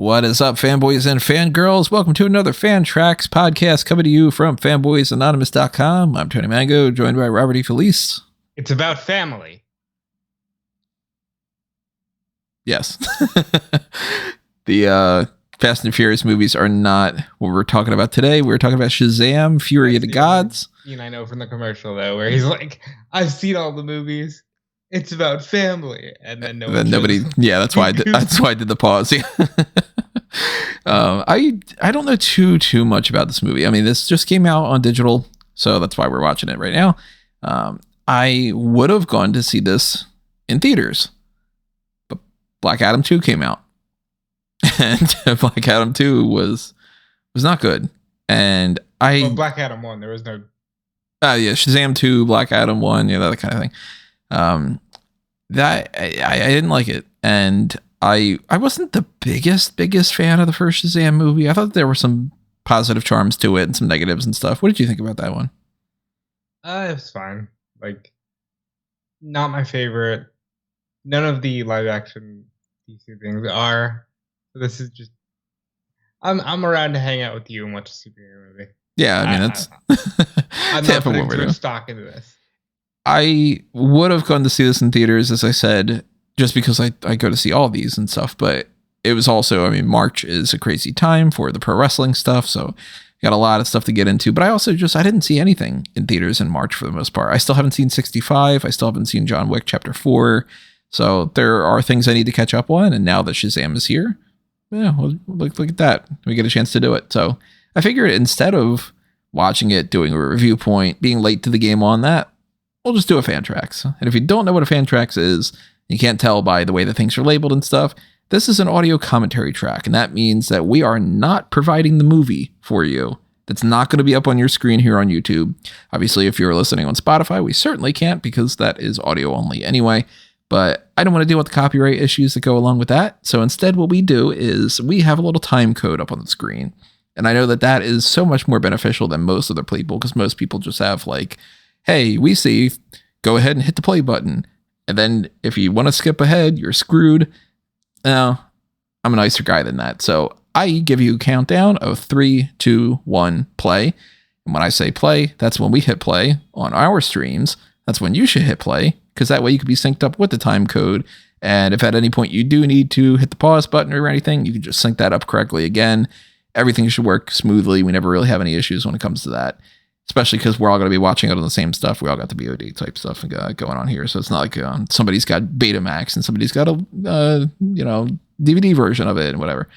What is up, fanboys and fangirls? Welcome to another FanTracks podcast coming to you from fanboysanonymous.com. I'm Tony Mango, joined by Robert DeFelice. It's about family. Yes. The Fast and Furious movies are not what we're talking about today. We're talking about Shazam, Fury of the Gods. I know from the commercial, though, where he's like, I've seen all the movies. It's about family. And then nobody. Yeah, that's why I did the pause. I don't know too much about this movie. I mean, this just came out on digital, so that's why we're watching it right now. I would have gone to see this in theaters, but Black Adam 2 came out, and Black Adam 2 was not good. And Black Adam 1, there was no. Yeah, Shazam 2, Black Adam 1, yeah, that kind of thing. That I didn't like it, and I wasn't the biggest fan of the first Shazam movie. I thought there were some positive charms to it and some negatives and stuff. What did you think about that one? It was fine. Like, not my favorite. None of the live action DC things are. So this is just. I'm around to hang out with you and watch a superhero movie. Yeah, I mean that's. I'm not putting too much stock into this. I would have gone to see this in theaters, as I said, just because I go to see all these and stuff. But it was also, I mean, March is a crazy time for the pro wrestling stuff. So got a lot of stuff to get into. But I also I didn't see anything in theaters in March for the most part. I still haven't seen 65. I still haven't seen John Wick Chapter 4. So there are things I need to catch up on. And now that Shazam is here, yeah, well, look at that. We get a chance to do it. So I figured instead of watching it, doing a review point, being late to the game on that, we'll just do a FanTracks. And if you don't know what a FanTracks is, you can't tell by the way the things are labeled and stuff, this is an audio commentary track. And that means that we are not providing the movie for you. That's not going to be up on your screen here on YouTube. Obviously, if you're listening on Spotify, we certainly can't because that is audio only anyway. But I don't want to deal with the copyright issues that go along with that. So instead, what we do is we have a little time code up on the screen. And I know that is so much more beneficial than most other people because most people just have like, hey, we see, go ahead and hit the play button. And then if you want to skip ahead, you're screwed. No, I'm a nicer guy than that. So I give you a countdown of 3, 2, 1, play. And when I say play, that's when we hit play on our streams. That's when you should hit play because that way you can be synced up with the time code. And if at any point you do need to hit the pause button or anything, you can just sync that up correctly again. Everything should work smoothly. We never really have any issues when it comes to that. Especially because we're all going to be watching it on the same stuff. We all got the VOD type stuff going on here. So it's not like somebody's got Betamax and somebody's got a DVD version of it and whatever.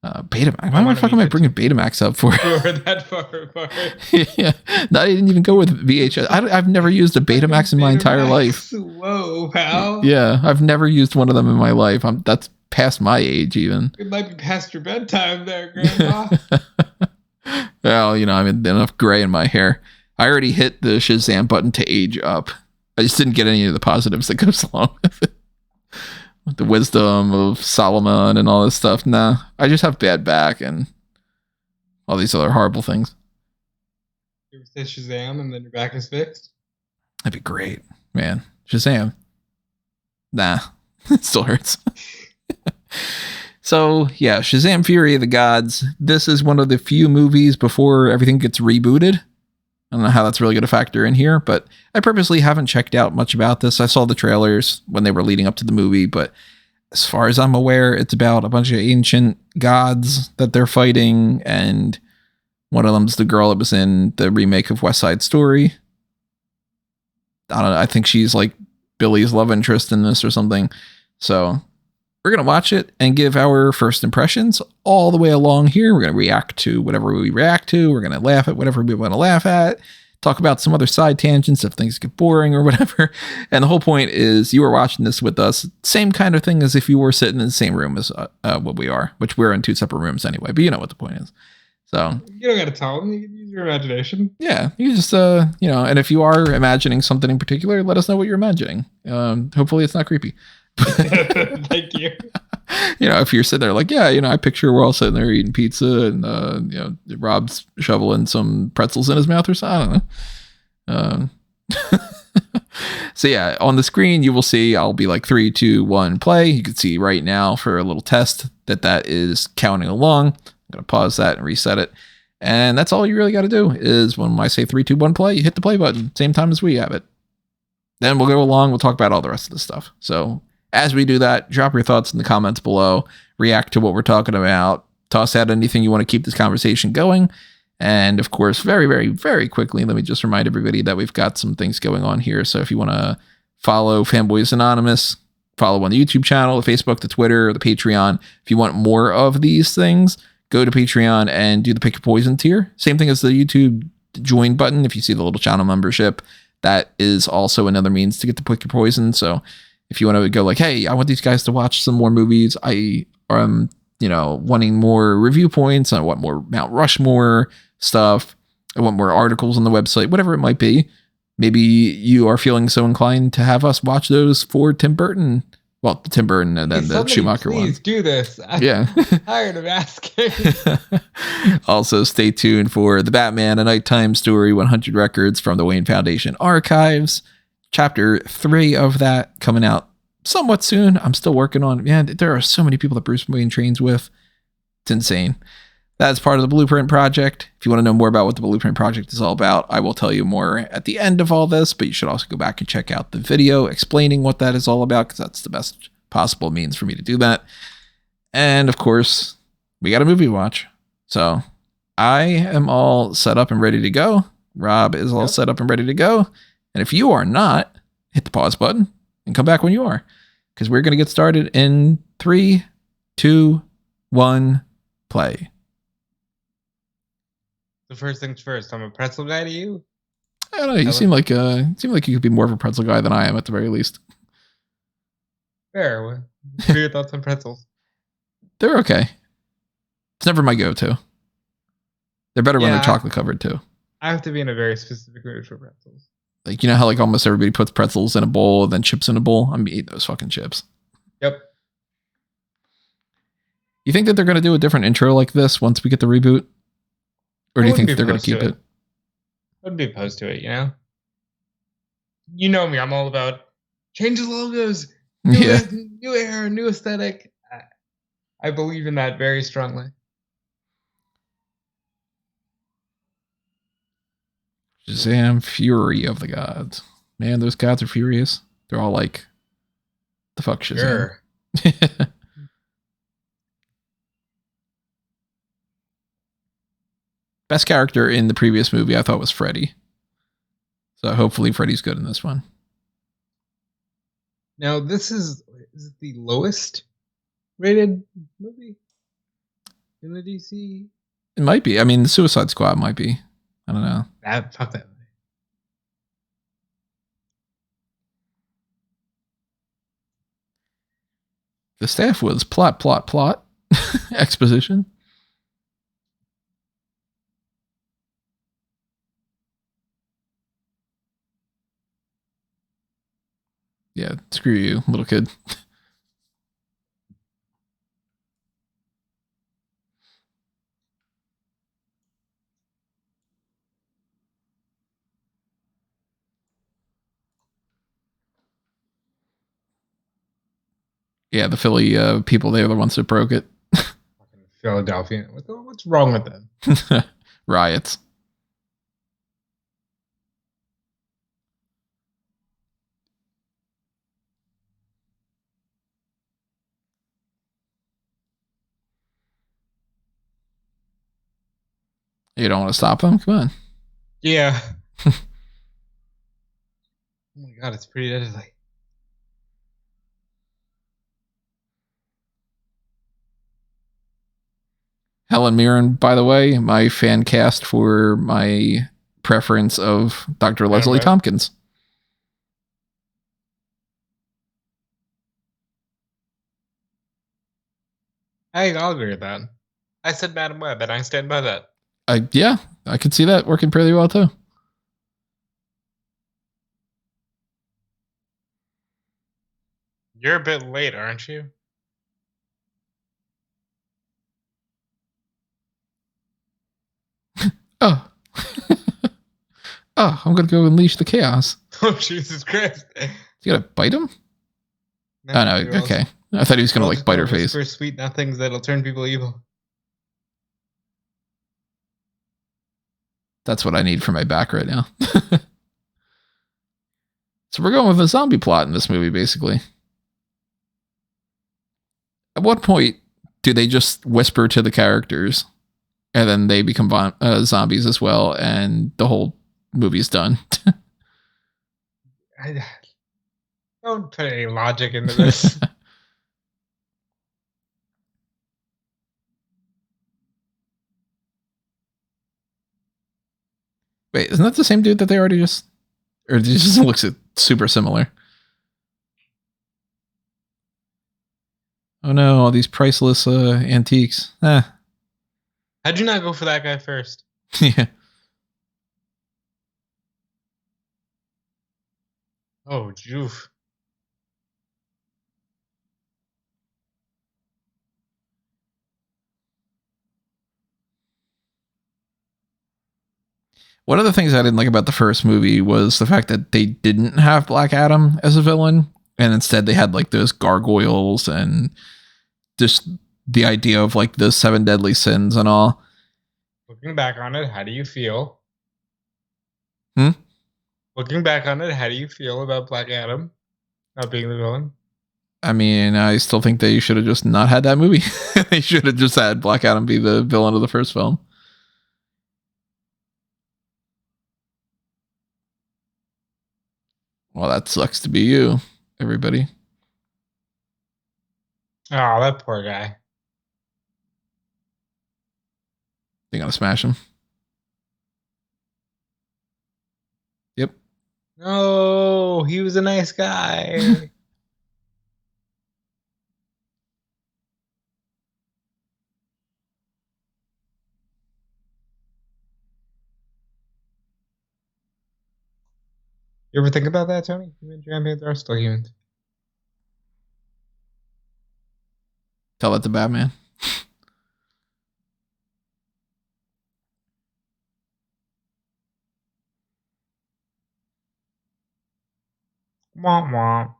Betamax. Why the fuck am I bringing Betamax up for? We're that far apart. Yeah. No, I didn't even go with VHS. I've never used a Betamax in my entire life. Whoa, pal. Yeah. I've never used one of them in my life. That's past my age even. It might be past your bedtime there, Grandma. Well, I'm enough gray in my hair. I already hit the Shazam button to age up. I just didn't get any of the positives that goes along with it. With the wisdom of Solomon and all this stuff. Nah, I just have bad back and all these other horrible things. You ever say Shazam and then your back is fixed? That'd be great, man. Shazam. Nah, it still hurts. So, yeah, Shazam Fury of the Gods. This is one of the few movies before everything gets rebooted. I don't know how that's really going to factor in here, but I purposely haven't checked out much about this. I saw the trailers when they were leading up to the movie, but as far as I'm aware, it's about a bunch of ancient gods that they're fighting, and one of them's the girl that was in the remake of West Side Story. I don't know. I think she's like Billy's love interest in this or something. So we're going to watch it and give our first impressions all the way along here. We're going to react to whatever we react to. We're going to laugh at whatever we want to laugh at. Talk about some other side tangents if things get boring or whatever. And the whole point is you are watching this with us. Same kind of thing as if you were sitting in the same room as what we are, which we're in 2 separate rooms anyway. But you know what the point is. So you don't got to tell them. You can use your imagination. Yeah, you just and if you are imagining something in particular, let us know what you're imagining. Hopefully it's not creepy. Thank you. If you're sitting there like, yeah, I picture we're all sitting there eating pizza and, Rob's shoveling some pretzels in his mouth or something. I don't know. So yeah, on the screen you will see I'll be like 3, 2, 1, play. You can see right now for a little test that is counting along. I'm gonna pause that and reset it. And that's all you really got to do is when I say 3, 2, 1, play, you hit the play button, same time as we have it. Then we'll go along, we'll talk about all the rest of the stuff. So as we do that, drop your thoughts in the comments below, react to what we're talking about, toss out anything you want to keep this conversation going. And of course, very, very, very quickly, let me just remind everybody that we've got some things going on here. So if you want to follow Fanboys Anonymous, follow on the YouTube channel, the Facebook, the Twitter, the Patreon. If you want more of these things, go to Patreon and do the Pick Your Poison tier. Same thing as the YouTube join button. If you see the little channel membership, that is also another means to get the Pick Your Poison. So if you want to go like, hey, I want these guys to watch some more movies. I am, wanting more review points. I want more Mount Rushmore stuff. I want more articles on the website, whatever it might be. Maybe you are feeling so inclined to have us watch those for Tim Burton. Well, Tim Burton and then the Schumacher one. Please do this. I'm tired of asking. Also, stay tuned for The Batman, A Nighttime Story, 100 Records from the Wayne Foundation Archives. Chapter 3 of that coming out somewhat soon. I'm still working on it. Man, there are so many people that Bruce Wayne trains with. It's insane. That's part of the Blueprint Project. If you want to know more about what the Blueprint Project is all about, I will tell you more at the end of all this, but you should also go back and check out the video explaining what that is all about, because that's the best possible means for me to do that. And of course, we got a movie to watch. So I am all set up and ready to go. Rob is all set up and ready to go. And if you are not, hit the pause button and come back when you are, because we're going to get started in 3, 2, 1, play. So first things first, I'm a pretzel guy to you. I don't know. You seem like you could be more of a pretzel guy than I am, at the very least. Fair. What are your thoughts on pretzels? They're okay. It's never my go-to. They're better when they're chocolate covered too. I have to be in a very specific mood for pretzels. Like, you know how like almost everybody puts pretzels in a bowl and then chips in a bowl? I'm eating those fucking chips. Yep. You think that they're going to do a different intro like this once we get the reboot? Or do you think they're going to keep it? I wouldn't be opposed to it, You know me, I'm all about change the logos, new era, new aesthetic. I believe in that very strongly. Shazam, Fury of the Gods. Man, those gods are furious. They're all like, the fuck Shazam? Sure. Best character in the previous movie I thought was Freddy. So hopefully Freddy's good in this one. Now this is it the lowest rated movie in the DC? It might be. I mean, the Suicide Squad might be. I don't know. Fuck that movie. The staff was plot, exposition. Yeah, screw you, little kid. Yeah, the Philly people, they were the ones that broke it. Philadelphia. What's wrong with them? Riots. You don't want to stop them? Come on. Yeah. Oh my god, it's pretty deadly. Helen Mirren, by the way, my fan cast for my preference of Dr. Leslie Tompkins. I'll agree with that. I said Madam Web, and I stand by that. Yeah, I could see that working pretty well too. You're a bit late, aren't you? Oh. oh, I'm going to go unleash the chaos. Oh, Jesus Christ. You got to bite him? Oh, no. Okay. I thought he was going to, like, bite her face. Whisper sweet nothings that'll turn people evil. That's what I need for my back right now. So we're going with a zombie plot in this movie, basically. At what point do they just whisper to the characters and then they become zombies as well and the whole movie's done? I don't put any logic into this. Wait, isn't that the same dude that they already just... Or it just looks super similar? Oh no, all these priceless antiques. How'd you not go for that guy first? Yeah. Oh, joof. One of the things I didn't like about the first movie was the fact that they didn't have Black Adam as a villain, and instead they had like those gargoyles and just the idea of like the 7 deadly sins and all. Looking back on it, how do you feel? Hmm? Looking back on it, how do you feel about Black Adam not being the villain? I mean, I still think they should have just not had that movie. They should have just had Black Adam be the villain of the first film. Well, that sucks to be you, everybody. Oh, that poor guy. They gonna smash him? Yep. No, he was a nice guy. You ever think about that, Tony? Human champions are still humans. Tell that to Batman. Womp womp.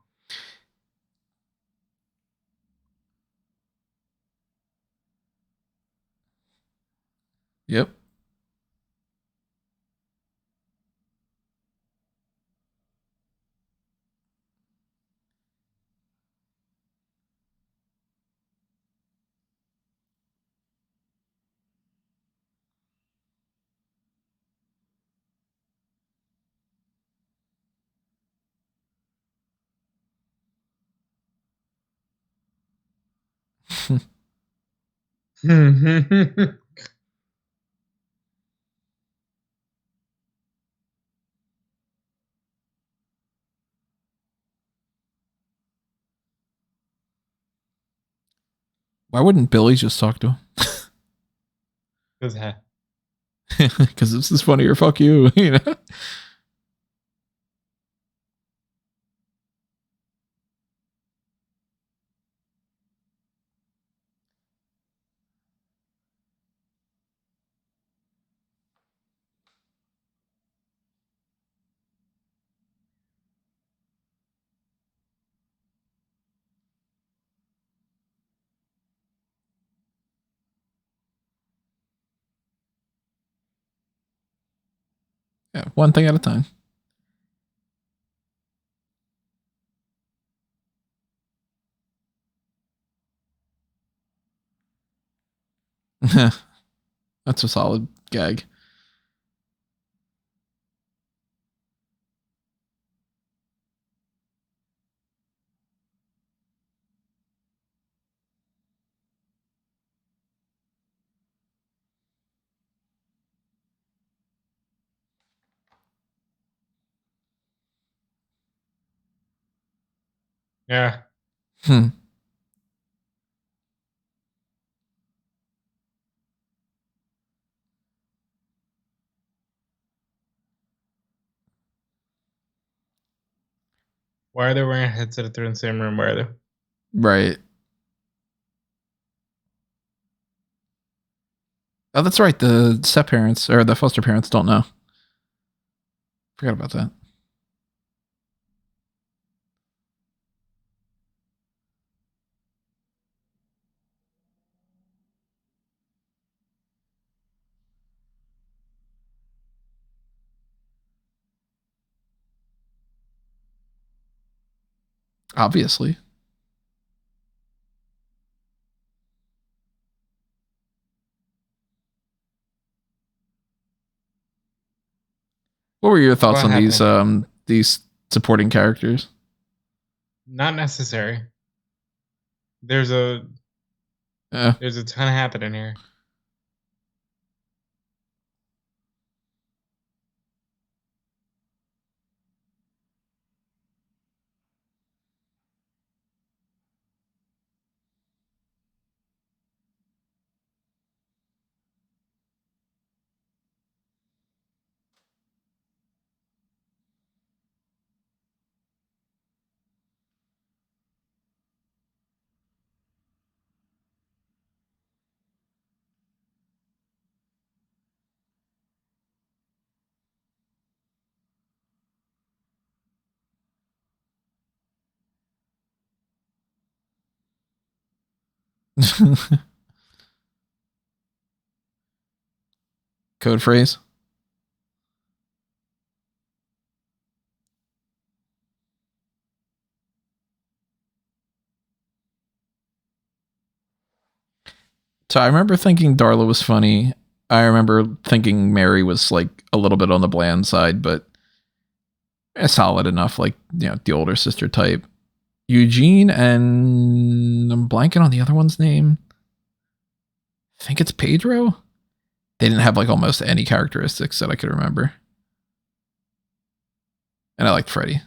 Yep. Why wouldn't Billy just talk to him? Because this is funny or fuck you, you know? Yeah, one thing at a time. That's a solid gag. Yeah. Why are they wearing a headset if they're in the same room? Why are they? Right. Oh, that's right. The step parents or the foster parents don't know. Forgot about that. Obviously. What were your thoughts What on happened? these supporting characters? Not necessary. There's a ton happening here. Code phrase. So I remember thinking Darla was funny. I remember thinking Mary was like a little bit on the bland side, but solid enough, like, you know, the older sister type. Eugene and I'm blanking on the other one's name. I think it's Pedro. They didn't have like almost any characteristics that I could remember. And I liked Freddy.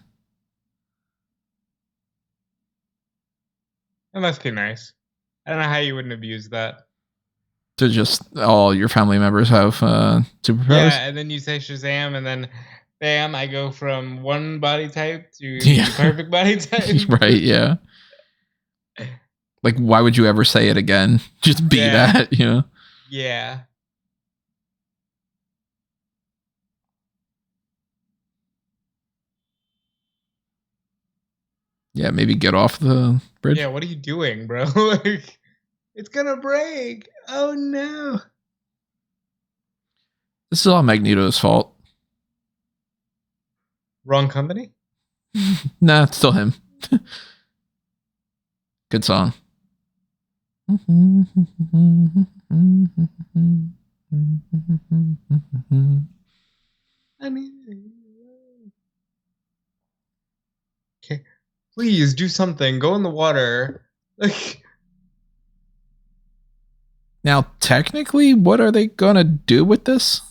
That must be nice. I don't know how you wouldn't abuse that. To just all your family members have superpowers. Yeah, and then you say Shazam, and then bam, I go from one body type to the perfect body type. Right, yeah. Like, why would you ever say it again? Just be that, you know? Yeah. Yeah, maybe get off the bridge. Yeah, what are you doing, bro? Like, it's gonna break. Oh no. This is all Magneto's fault. Wrong company? Nah, it's still him. Good song. I mean, okay. Please do something. Go in the water. Like, now, technically, what are they gonna do with this?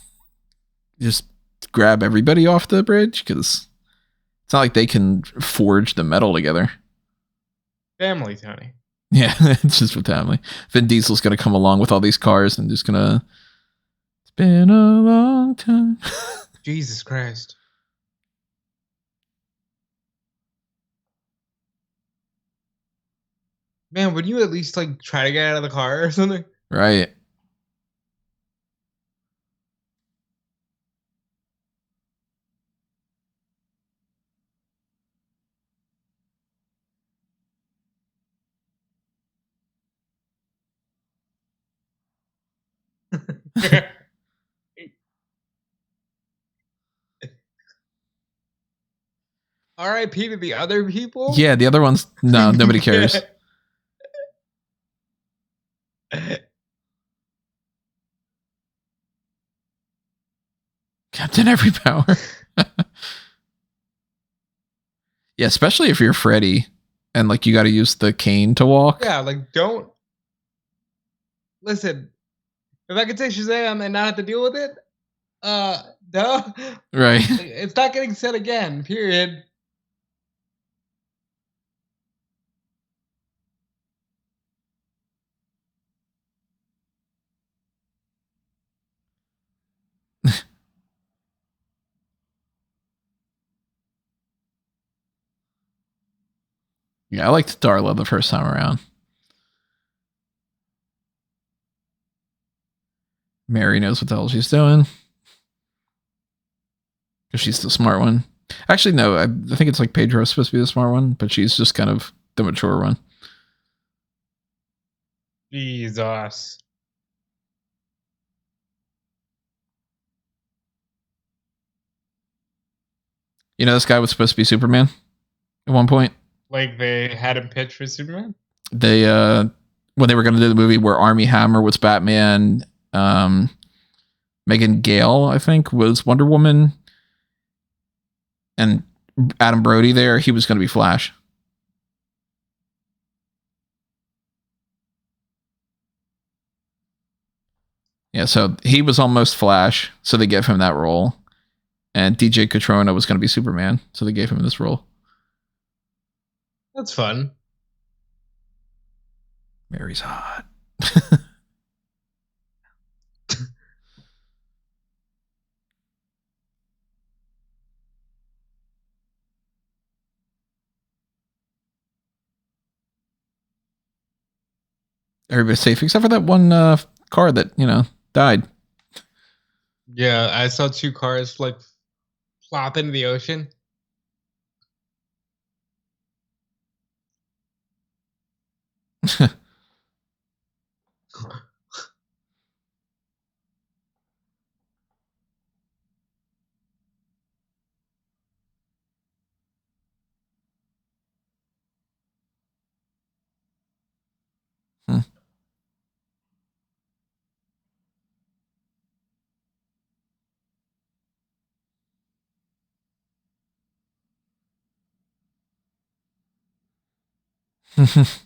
Just grab everybody off the bridge? Because it's not like they can forge the metal together. family, Tony. Yeah, it's just with family. Vin Diesel's gonna come along with all these cars and just gonna. It's been a long time. Jesus Christ. Man, would you at least like try to get out of the car or something? Right. R.I.P. to the other people? Yeah, the other ones, no, nobody cares. Captain Every Power. Yeah, especially if you're Freddy and like you got to use the cane to walk. Yeah, like don't. Listen, if I could say Shazam and not have to deal with it, duh. Right. It's not getting said again, period. Yeah, I liked Darla the first time around. Mary knows what the hell she's doing. because she's the smart one. Actually, no, I think it's like Pedro's supposed to be the smart one, but she's just kind of the mature one. Jesus. You know, this guy was supposed to be Superman at one point. Like they had him pitch for Superman? They when they were going to do the movie where Armie Hammer was Batman, Meagan Gale, I think, was Wonder Woman, and Adam Brody there, he was going to be Flash. Yeah, so he was almost Flash, so they gave him that role. And DJ Cotrona was going to be Superman, so they gave him this role. That's fun. Mary's hot. Everybody's safe except for that one car that, died. Yeah, I saw 2 cars like flop into the ocean. What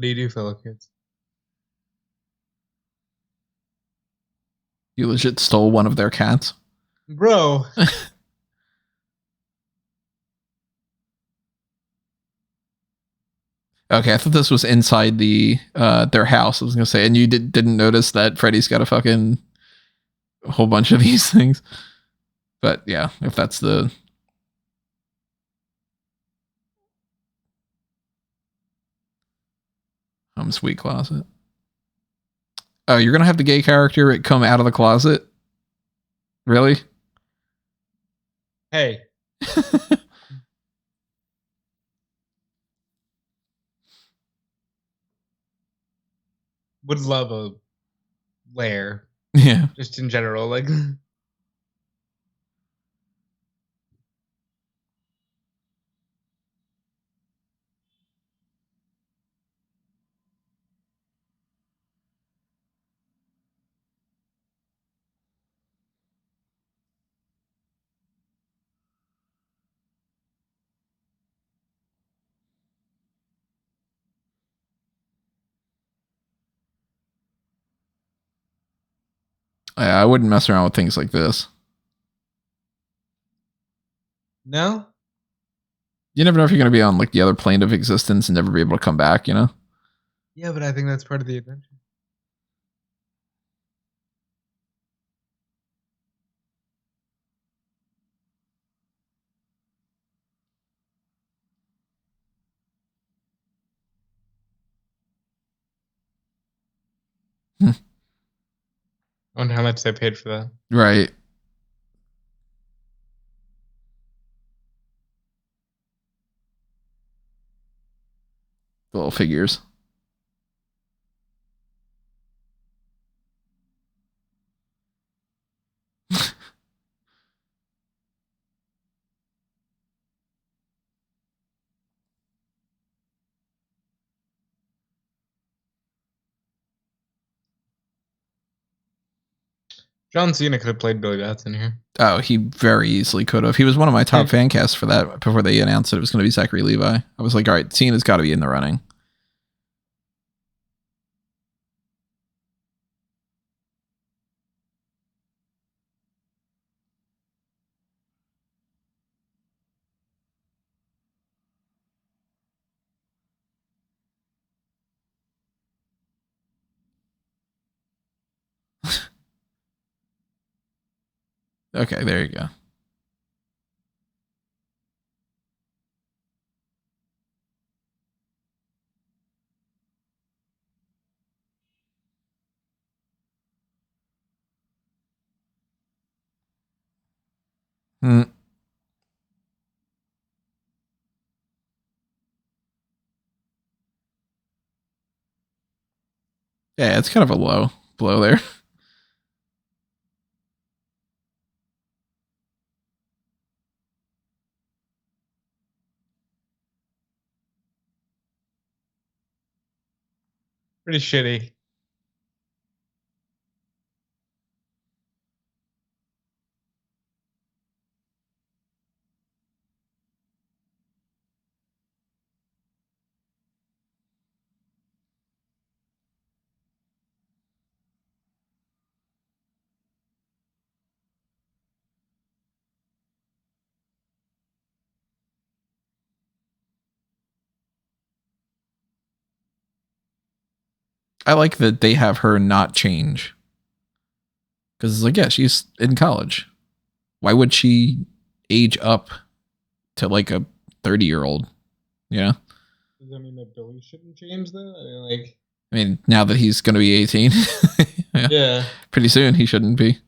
What do you do, fellow kids? You legit stole one of their cats? Bro. Okay, I thought this was inside their house. I was gonna say, and you didn't notice that Freddy's got a whole bunch of these things. But yeah, if that's the home sweet closet. Oh, you're gonna have the gay character come out of the closet? Really? Hey. Would love a lair. Yeah. Just in general, like. I wouldn't mess around with things like this. No? You never know if you're gonna be on like the other plane of existence and never be able to come back, you know? Yeah, but I think that's part of the adventure. I wonder how much they paid for that. Right. The little figures. John Cena could have played Billy Batson here. Oh, he very easily could have. He was one of my top fan casts for that before they announced that it was going to be Zachary Levi. I was like, all right, Cena's got to be in the running. Okay, there you go. Mm. Yeah, it's kind of a low blow there. Pretty shitty. I like that they have her not change. Because it's like, yeah, she's in college. Why would she age up to like a 30-year-old? Yeah. Does that mean that Billy shouldn't change though? I mean, now that he's going to be 18, yeah. Pretty soon he shouldn't be.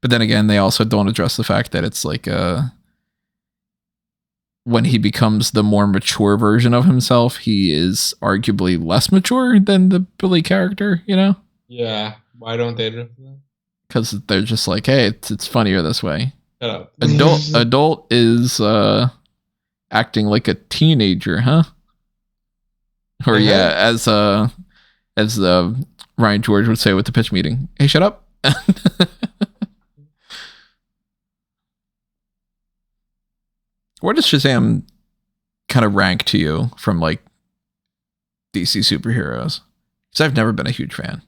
But then again, they also don't address the fact that it's like when he becomes the more mature version of himself, he is arguably less mature than the Billy character, you know? Yeah. Why don't they do that? Because they're just like, hey, it's funnier this way. Shut up. Adult is acting like a teenager, huh? Or yeah, as Ryan George would say with the pitch meeting, hey, shut up. Where does Shazam kind of rank to you from like DC superheroes? Because I've never been a huge fan.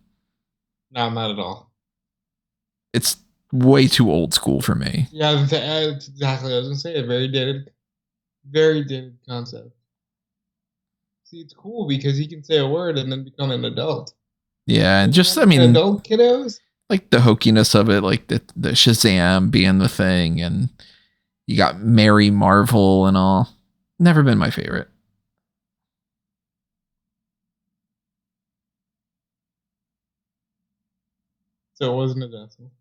No, not at all. It's way too old school for me. Yeah, exactly. I was gonna say a very dated concept. See, it's cool because he can say a word and then become an adult. Yeah, and just I mean, adult kiddos, like the hokiness of it, like the Shazam being the thing, and you got Mary Marvel and all. Never been my favorite. So it wasn't a Dazzle.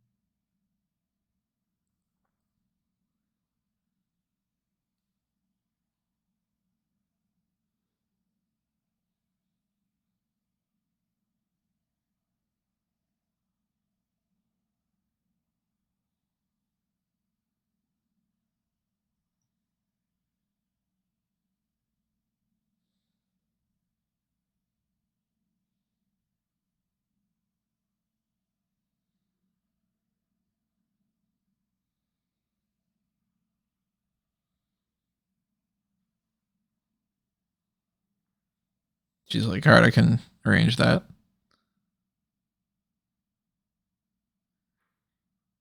She's like, all right, I can arrange that.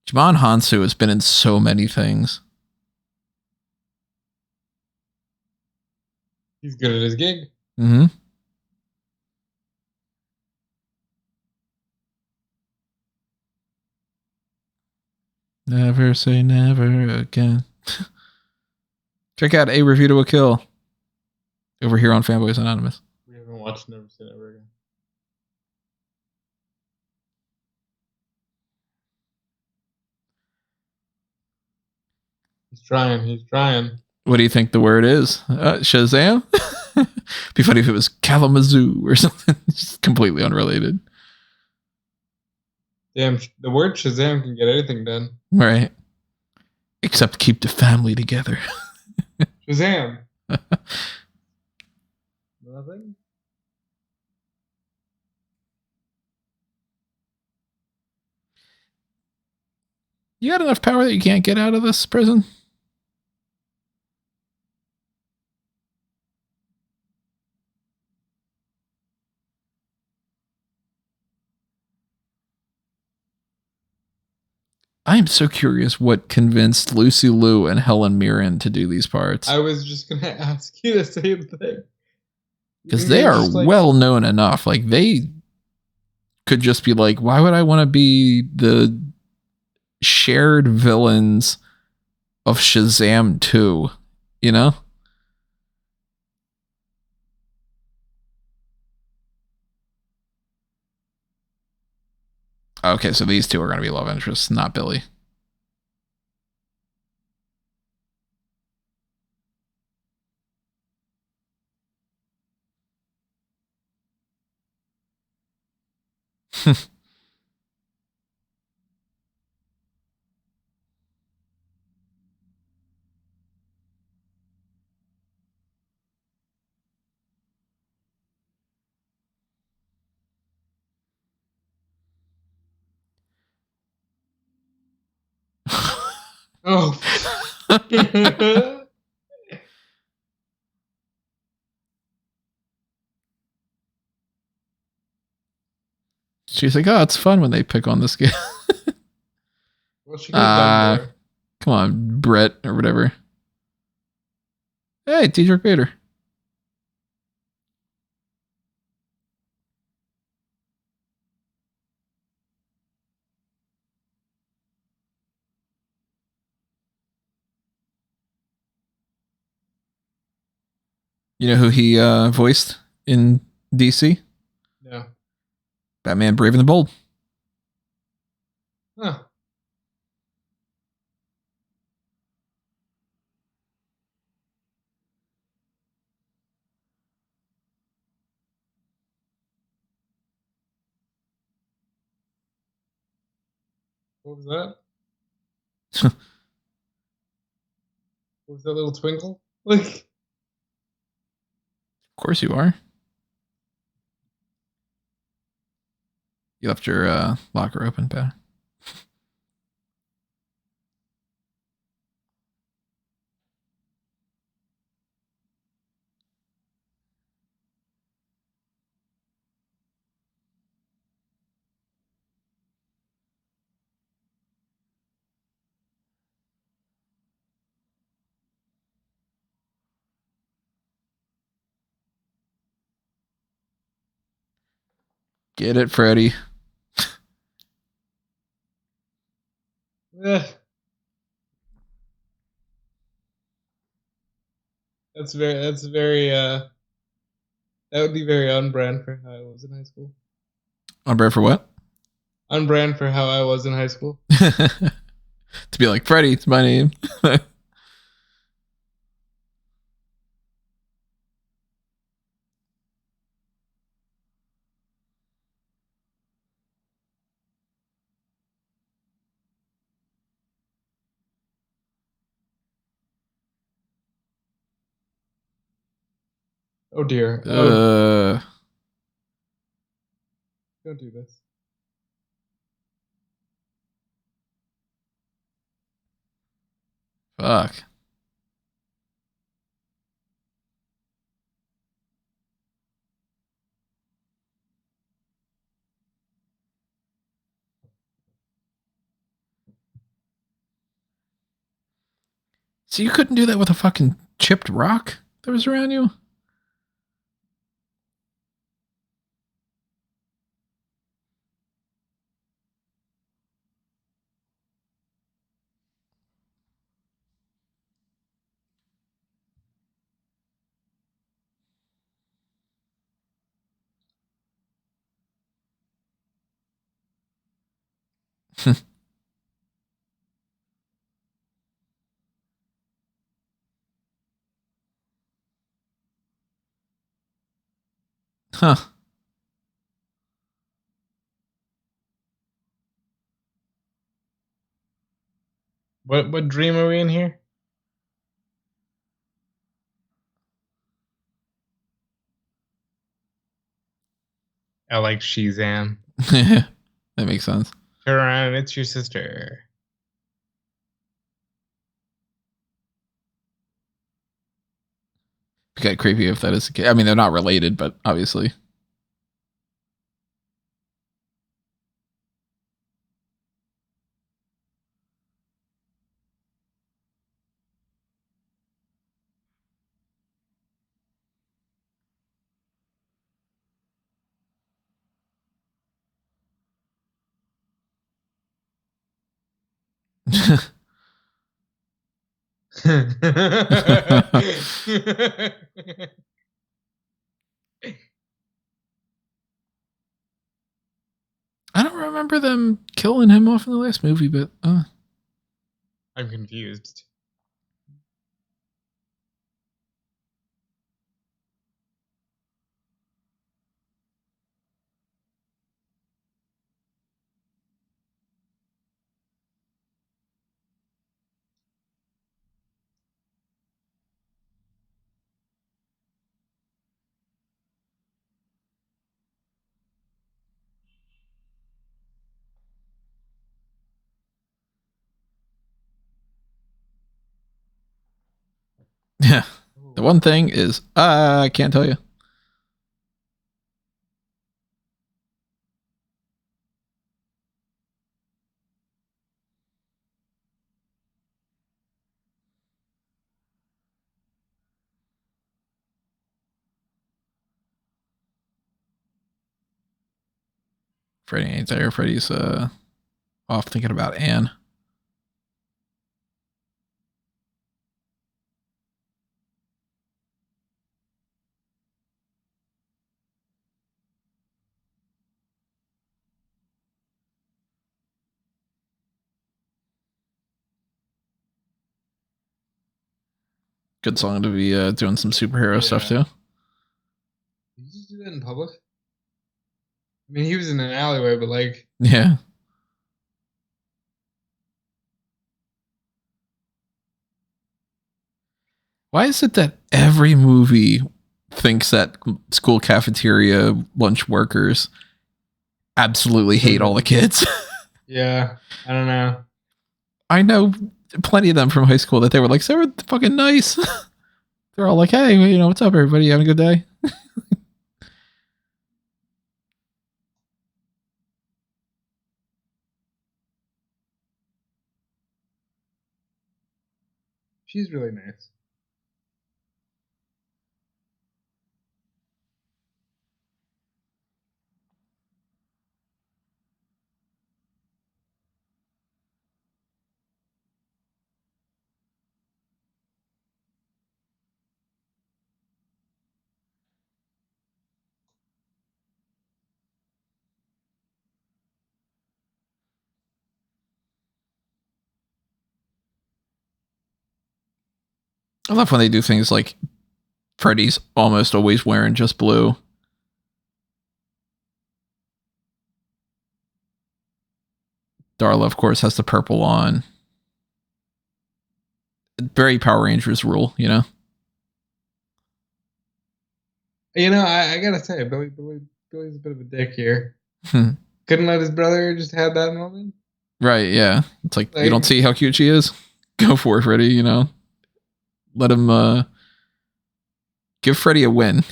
Jamon Hansu has been in so many things. He's good at his gig. Mm-hmm. Never say never again. Check out A Review to a Kill over here on Fanboys Anonymous. We haven't watched Never Say Never Again. He's trying. What do you think the word is? Shazam? Be funny if it was Kalamazoo or something. Just completely unrelated. Damn, the word Shazam can get anything done. Right. Except keep the family together. Shazam. Nothing? You got enough power that you can't get out of this prison? I am so curious what convinced Lucy Liu and Helen Mirren to do these parts. I was just going to ask you the same thing. Because they are well known enough. Like, they could just be like, why would I want to be the shared villains of Shazam 2? You know? Okay, so these two are going to be love interests, not Billy. Oh. She's like, oh, it's fun when they pick on this guy. Well, she could have done more. Come on, Brett or whatever. Hey, teacher Grader. You know who he voiced in DC? No. Batman Brave and the Bold. Huh. What was that? What was that little twinkle? Like, of course you are. You left your locker open, Pat. Get it, Freddy. that's very that would be very on brand for how I was in high school. On brand for what? On brand for how I was in high school. To be like, Freddy, it's my name. Oh dear. Oh. Don't do this. Fuck. So you couldn't do that with a fucking chipped rock that was around you? Huh. What dream are we in here? I like Shazam. That makes sense. Turn around, it's your sister. It got creepy if that is the case. I mean, they're not related, but obviously. I don't remember them killing him off in the last movie, but I'm confused. Yeah. The one thing is, I can't tell you. Freddy ain't there. Freddy's off thinking about Anne. Good song to be doing some superhero stuff too. Did you just do that in public? I mean, he was in an alleyway, but like... Yeah. Why is it that every movie thinks that school cafeteria lunch workers absolutely hate all the kids? Yeah, I don't know. I know plenty of them from high school that they were like, they were fucking nice. They're all like, hey, you know, what's up, everybody? You having a good day? She's really nice. I love when they do things like Freddy's almost always wearing just blue. Darla, of course, has the purple on. Very Power Rangers rule, you know? You know, I gotta say, Billy's a bit of a dick here. Couldn't let his brother just have that moment. Right, yeah. It's like you don't see how cute she is? Go for it, Freddy, you know? Let him give Freddy a win.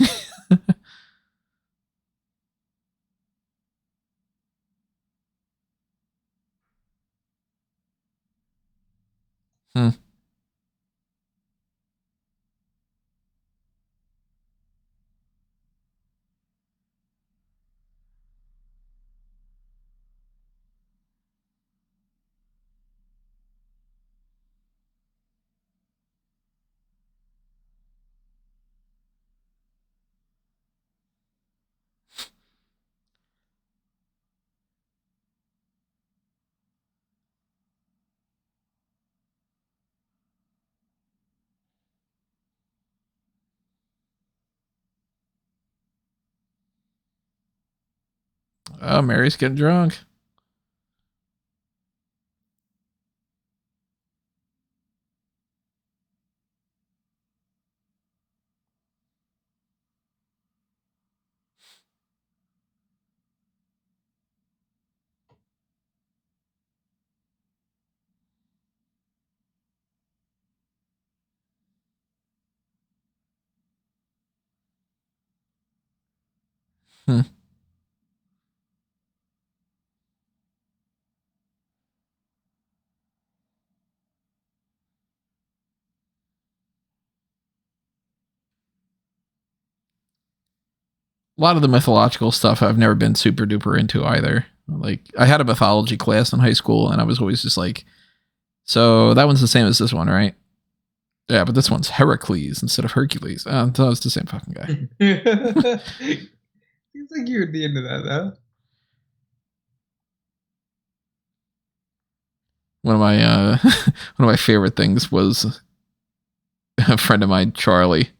Oh, Mary's getting drunk. A lot of the mythological stuff I've never been super duper into either. Like, I had a mythology class in high school, and I was always just like, so that one's the same as this one, right? Yeah, but this one's Heracles instead of Hercules. That was the same fucking guy. Seems like you would be into that, though. One of my favorite things was a friend of mine, Charlie.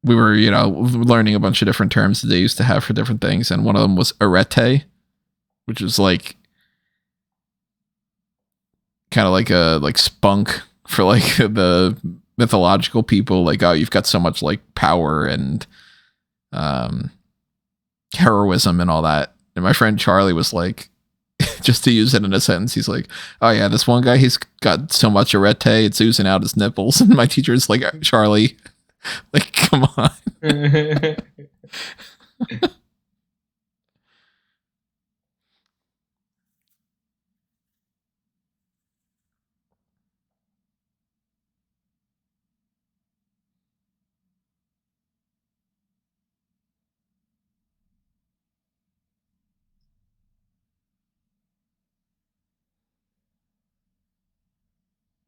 We were, you know, learning a bunch of different terms that they used to have for different things, and one of them was arete, which is like kind of like a spunk for like the mythological people. Like, oh, you've got so much like power and heroism and all that. And my friend Charlie was like, just to use it in a sentence. He's like, oh yeah, this one guy, he's got so much arete, it's oozing out his nipples. And my teacher's like, Charlie, like, come on.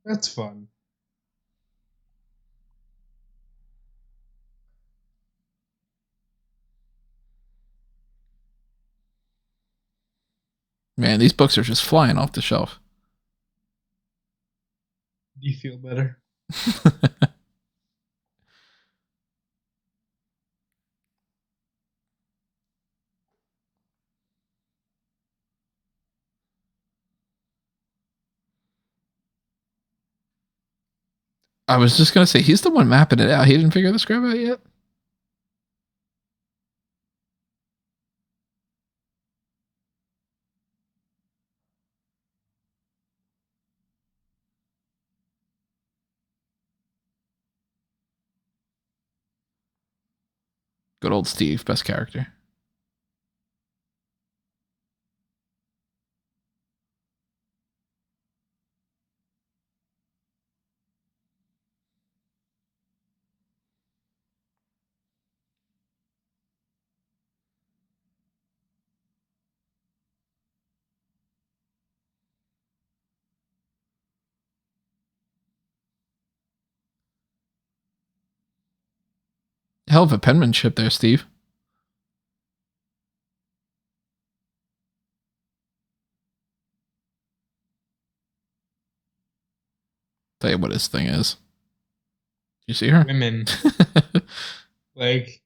That's fun. Man, these books are just flying off the shelf. Do you feel better? I was just going to say, he's the one mapping it out. He didn't figure the script out yet. Good old Steve, best character. Hell of a penmanship there, Steve. Tell you what his thing is. You see her? Women. Like,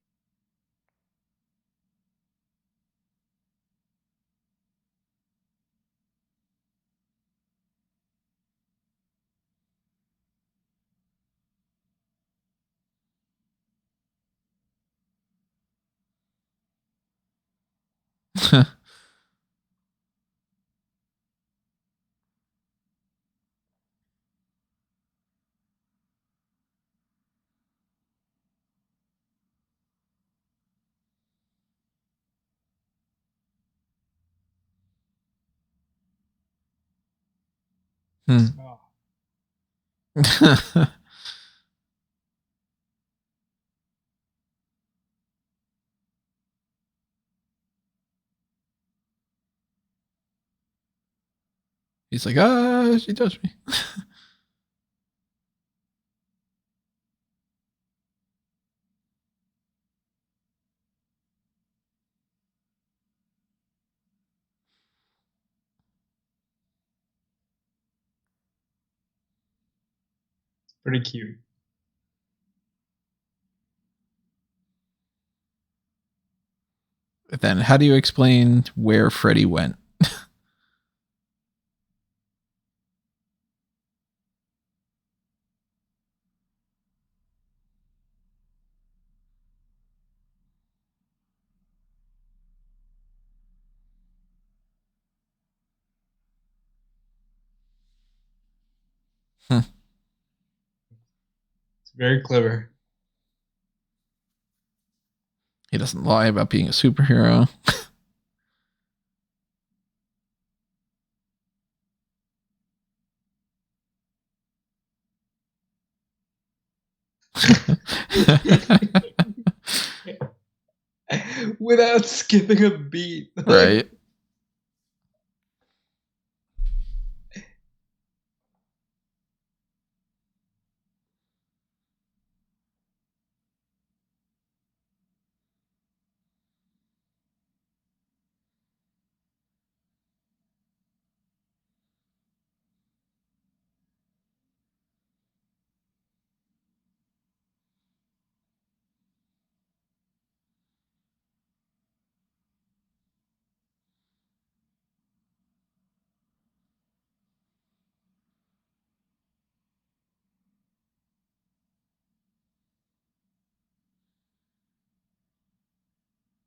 oh. He's like, she touched me. Pretty cute. Then how do you explain where Freddy went? It's very clever. He doesn't lie about being a superhero. Without skipping a beat. Right.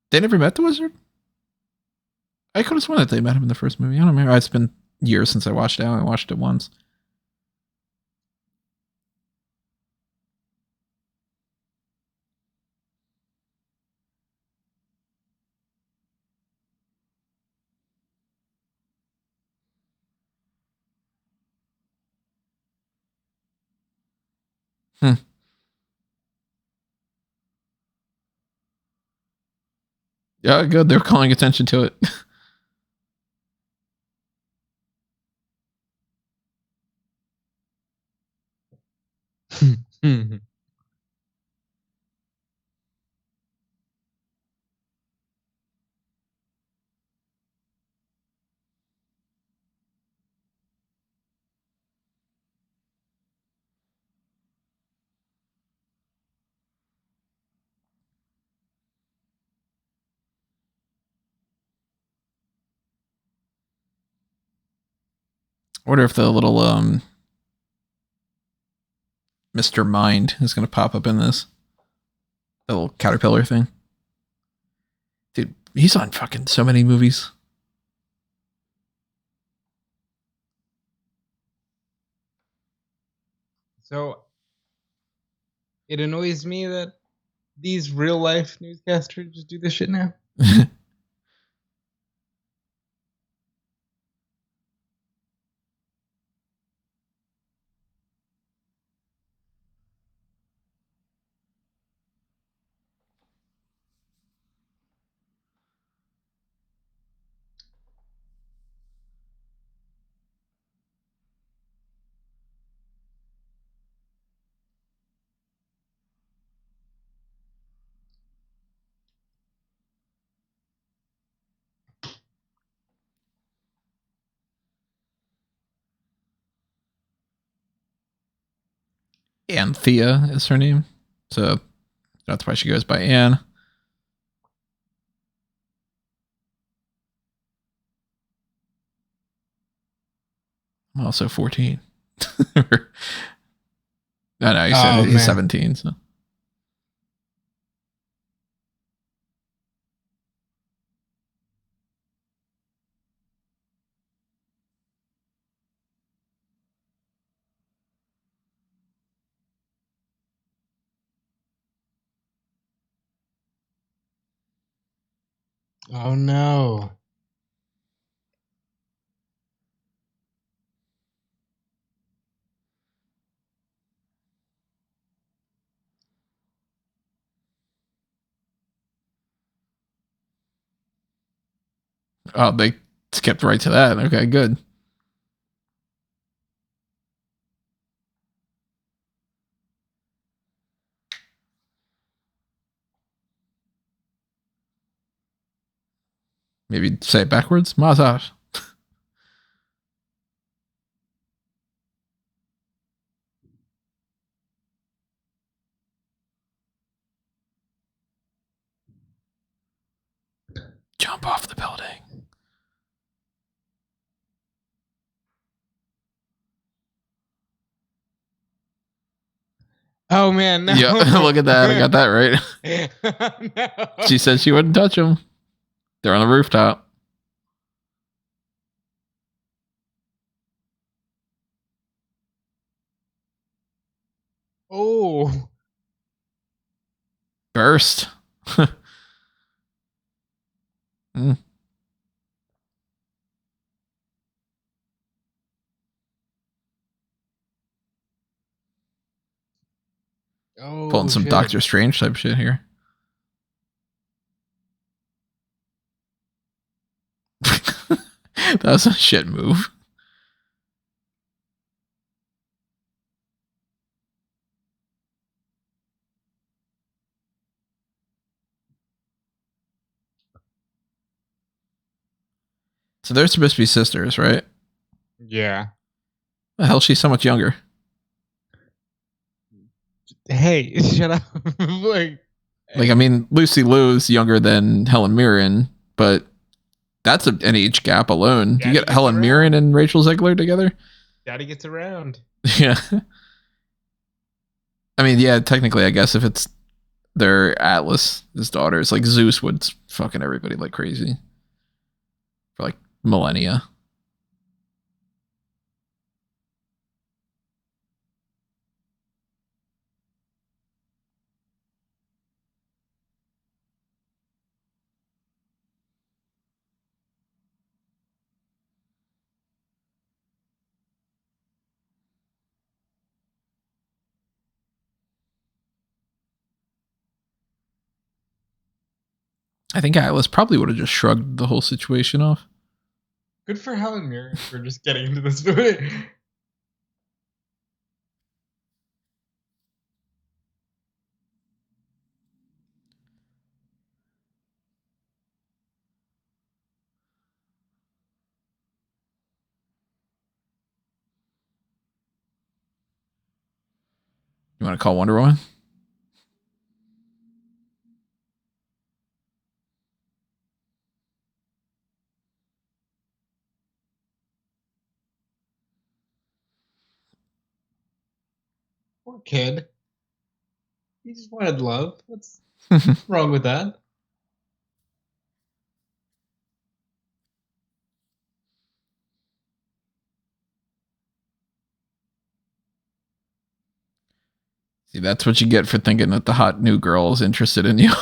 They never met the wizard? I could have sworn that they met him in the first movie. I don't remember. It's been years since I watched it. I only watched it once. Yeah, good. They're calling attention to it. I wonder if the little Mr. Mind is going to pop up in this. The little caterpillar thing. Dude, he's on fucking so many movies. So it annoys me that these real life newscasters just do this shit now. Anthea is her name. So that's why she goes by Anne. I'm also 14. I know, you said he's 17. So. Oh no. Oh, they skipped right to that. Okay, good. Maybe say it backwards. Mazar. Jump off the building. Oh man, no. Yeah, look at that. I got that right. No. She said she wouldn't touch them. They're on the rooftop. Oh. Burst. Mm. Oh, Pulling some shit. Doctor Strange type shit here. That was a shit move. So they're supposed to be sisters, right? Yeah. The hell, she's so much younger. Hey, shut up. like, I mean, Lucy Liu's younger than Helen Mirren, but that's an age gap alone. Do you get Helen Mirren and Rachel Zegler together? Daddy gets around. Yeah. I mean, yeah, technically, I guess if it's their Atlas, his daughters, like Zeus would fucking everybody like crazy. for like millennia. I think Atlas probably would have just shrugged the whole situation off. Good for Helen Mirren for just getting into this movie. You want to call Wonder Woman? Poor kid. He just wanted love. What's wrong with that? See, that's what you get for thinking that the hot new girl is interested in you.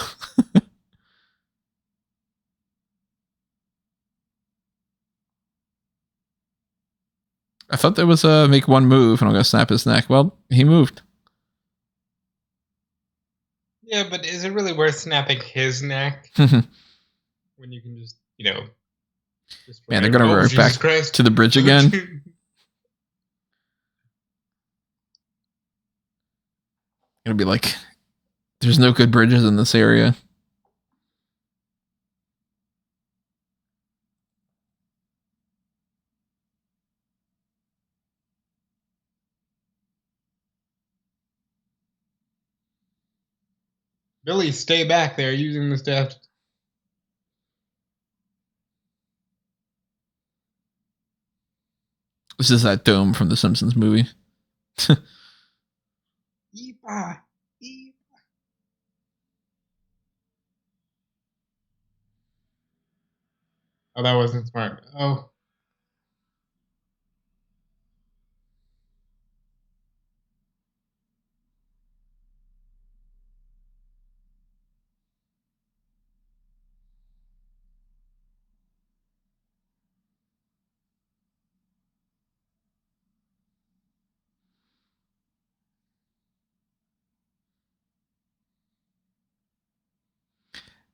I thought there was a make one move and I'm going to snap his neck. Well, he moved. Yeah, but is it really worth snapping his neck when you can just, Man, they're going to revert back to the bridge again. It'll be like, there's no good bridges in this area. Billy, stay back there using the staff. This is that dome from the Simpsons movie. Yeepaw. Oh, that wasn't smart. Oh.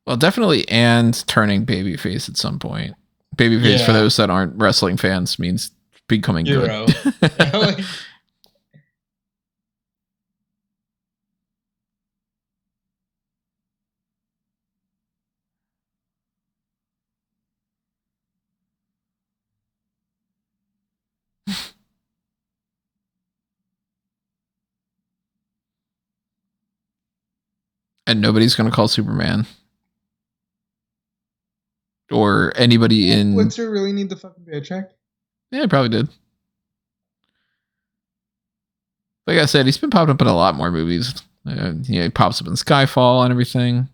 Well, definitely and turning babyface at some point. Babyface, for those that aren't wrestling fans, means becoming Hero. good. And nobody's going to call Superman. Or anybody in... Blitzer really need the fucking paycheck? Yeah, he probably did. Like I said, he's been popping up in a lot more movies. He pops up in Skyfall and everything.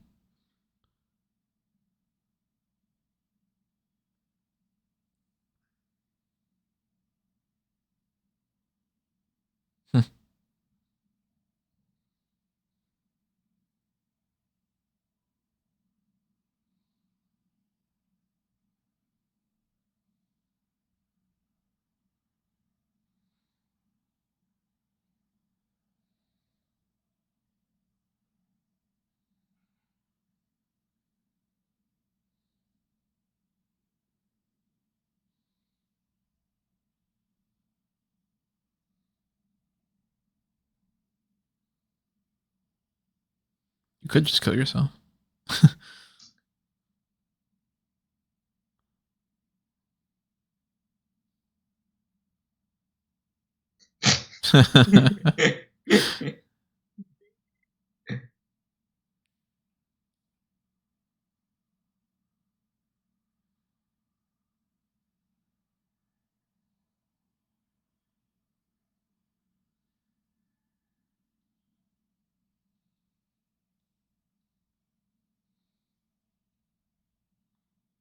You could just kill yourself.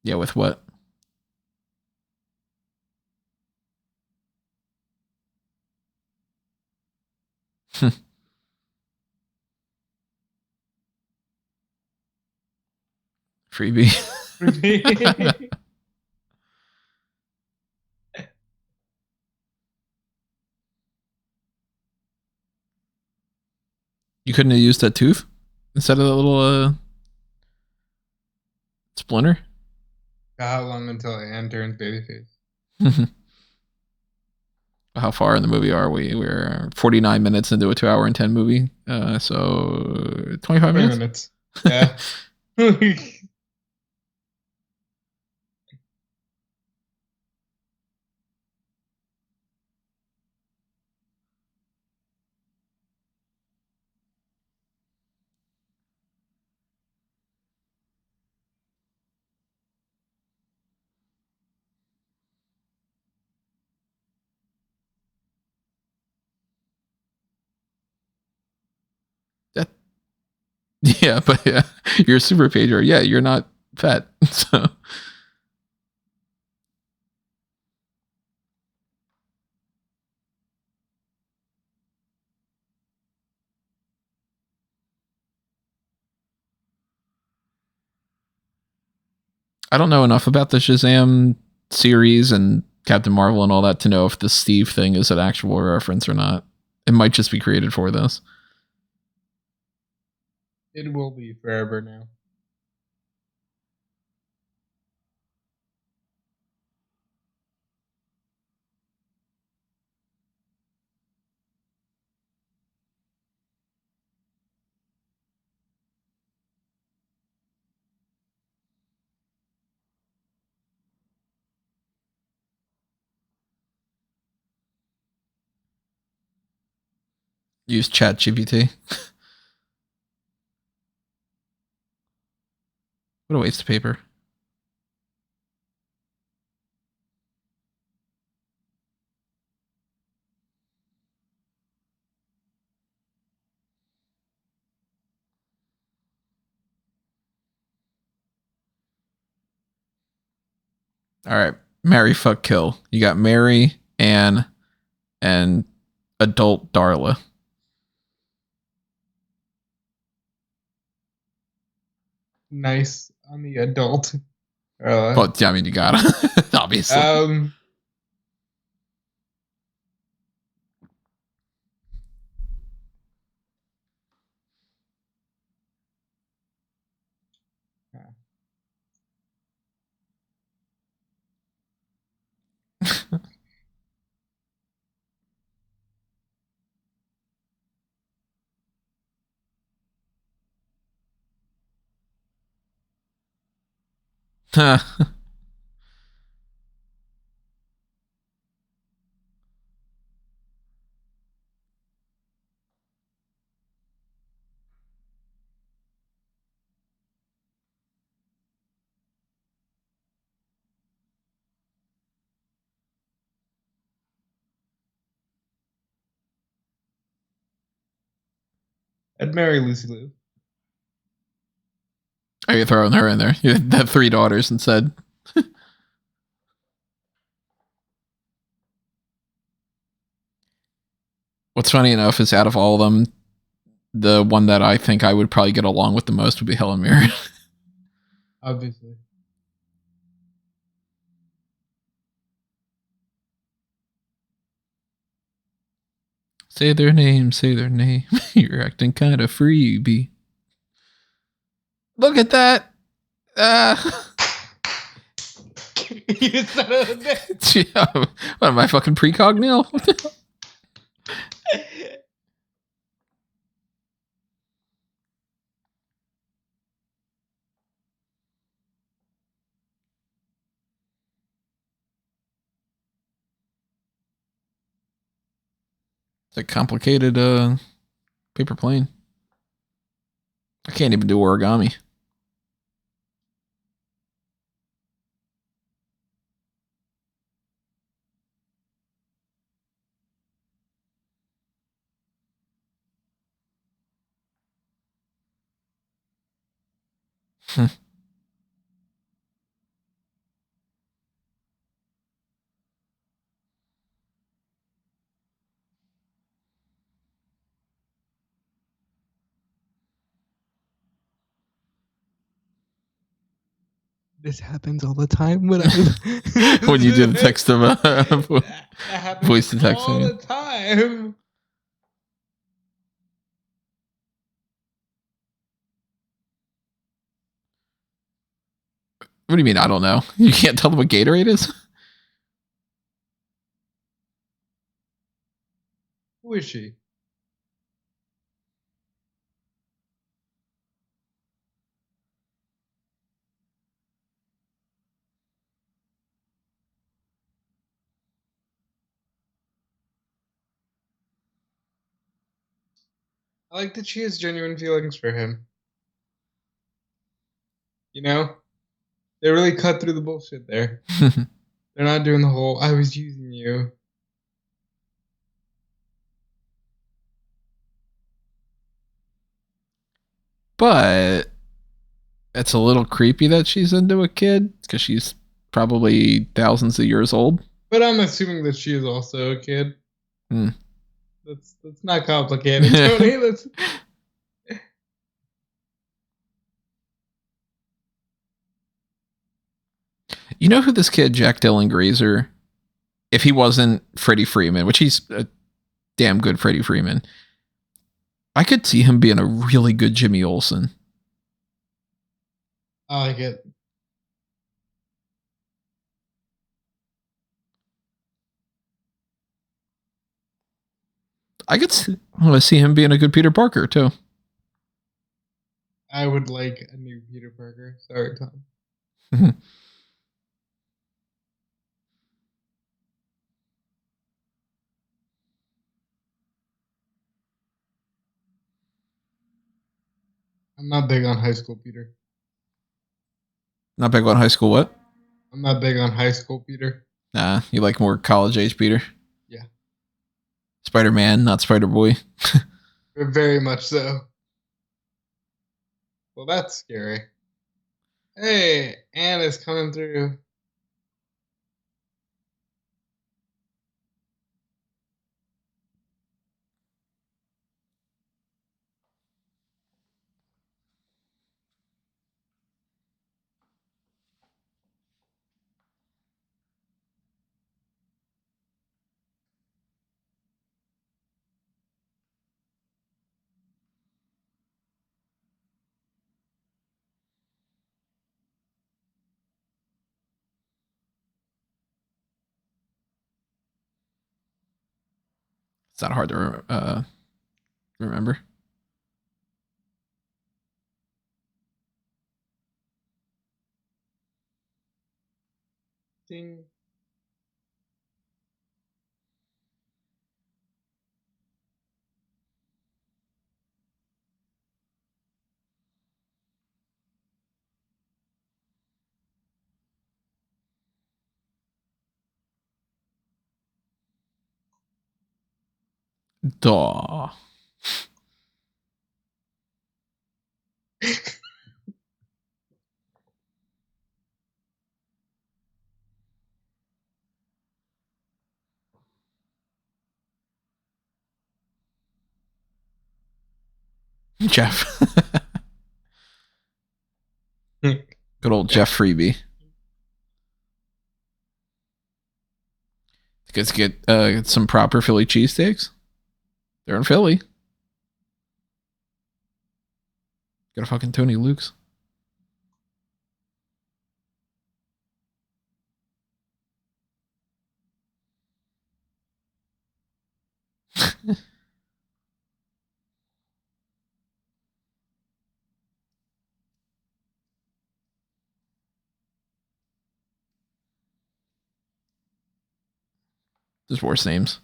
Yeah, with what? Freebie. You couldn't have used that tooth instead of the little splinter? How long until Anne turns babyface? How far in the movie are we? We're 49 minutes into a 2 hour and 10 movie. So 25 minutes? Yeah. That, yeah, but yeah, you're a super Pedro. Yeah, you're not fat. So I don't know enough about the Shazam series and Captain Marvel and all that to know if the Steve thing is an actual reference or not. It might just be created for this. It will be forever now. Use Chat GPT. What a waste of paper. All right. Marry, fuck, kill. You got Mary, Anne, and adult Darla. Nice on the adult. But I mean, you gotta obviously. I'd marry Lucy Liu. Are you throwing her in there? You had 3 daughters instead. What's funny enough is out of all of them, the one that I think I would probably get along with the most would be Helen Mirren. Obviously. Say their name, say their name. You're acting kind of freebie. Look at that. You son of a bitch. Yeah, what am I, fucking precognial? It's a complicated paper plane. I can't even do origami. this happens all the time when When you do the text of that happens voice to text, all the time. What do you mean? I don't know. You can't tell them what Gatorade is? Who is she? I like that she has genuine feelings for him. You know? They really cut through the bullshit there. They're not doing the whole, I was using you. But it's a little creepy that she's into a kid because she's probably thousands of years old. But I'm assuming that she is also a kid. Hmm. That's not complicated, Tony. That's... You know who this kid, Jack Dylan Grazer, if he wasn't Freddie Freeman, which he's a damn good Freddie Freeman, I could see him being a really good Jimmy Olsen. I like it. I could see him being a good Peter Parker, too. I would like a new Peter Parker. Sorry, Tom. I'm not big on high school Peter. Not big on high school what? I'm not big on high school Peter. Nah, you like more college age Peter? Yeah. Spider-Man, not Spider-Boy. Very much so. Well, that's scary. Hey, Anna's coming through. It's not hard to remember. Ding. Duh. Jeff. Good old Jeff Freebie. Let's get some proper Philly cheesesteaks. They're in Philly. Got a fucking Tony Luke's. There's worse names.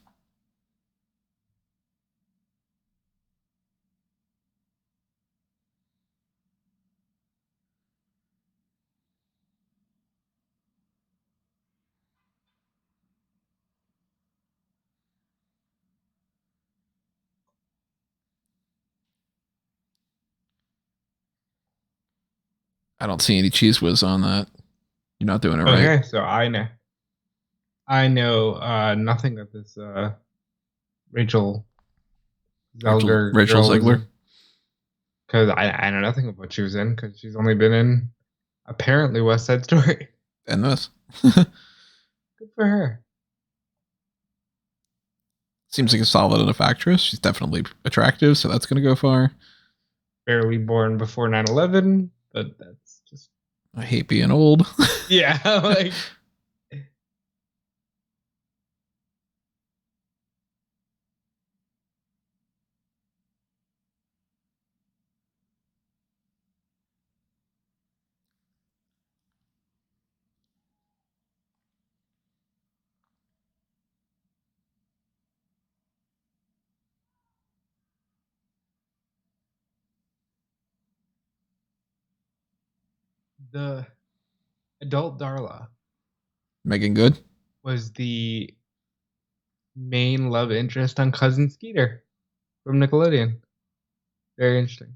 I don't see any Cheese Whiz on that. You're not doing it right. Okay, so I know nothing of this Rachel Zegler. Rachel Zegler. Because I know nothing of what she was in, because she's only been in Apparently, West Side Story. And this. Good for her. Seems like a solid enough actress. She's definitely attractive, so that's going to go far. Barely born before 9/11, but that's just... I hate being old. Yeah, like... The adult Darla Meagan Good. was the main love interest on Cousin Skeeter from Nickelodeon. Very interesting.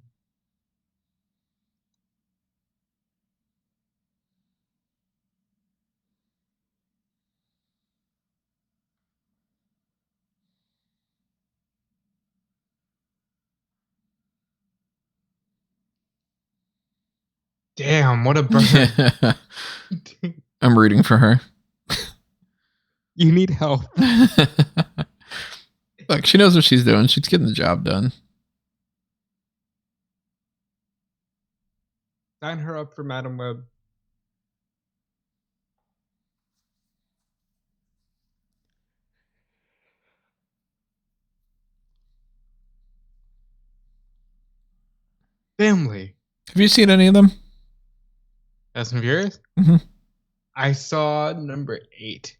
Damn, what a burn. I'm rooting for her. You need help. Look, she knows what she's doing. She's getting the job done. Sign her up for Madam Web. Family. Have you seen any of them? Fast and Furious? Mm-hmm. I saw number 8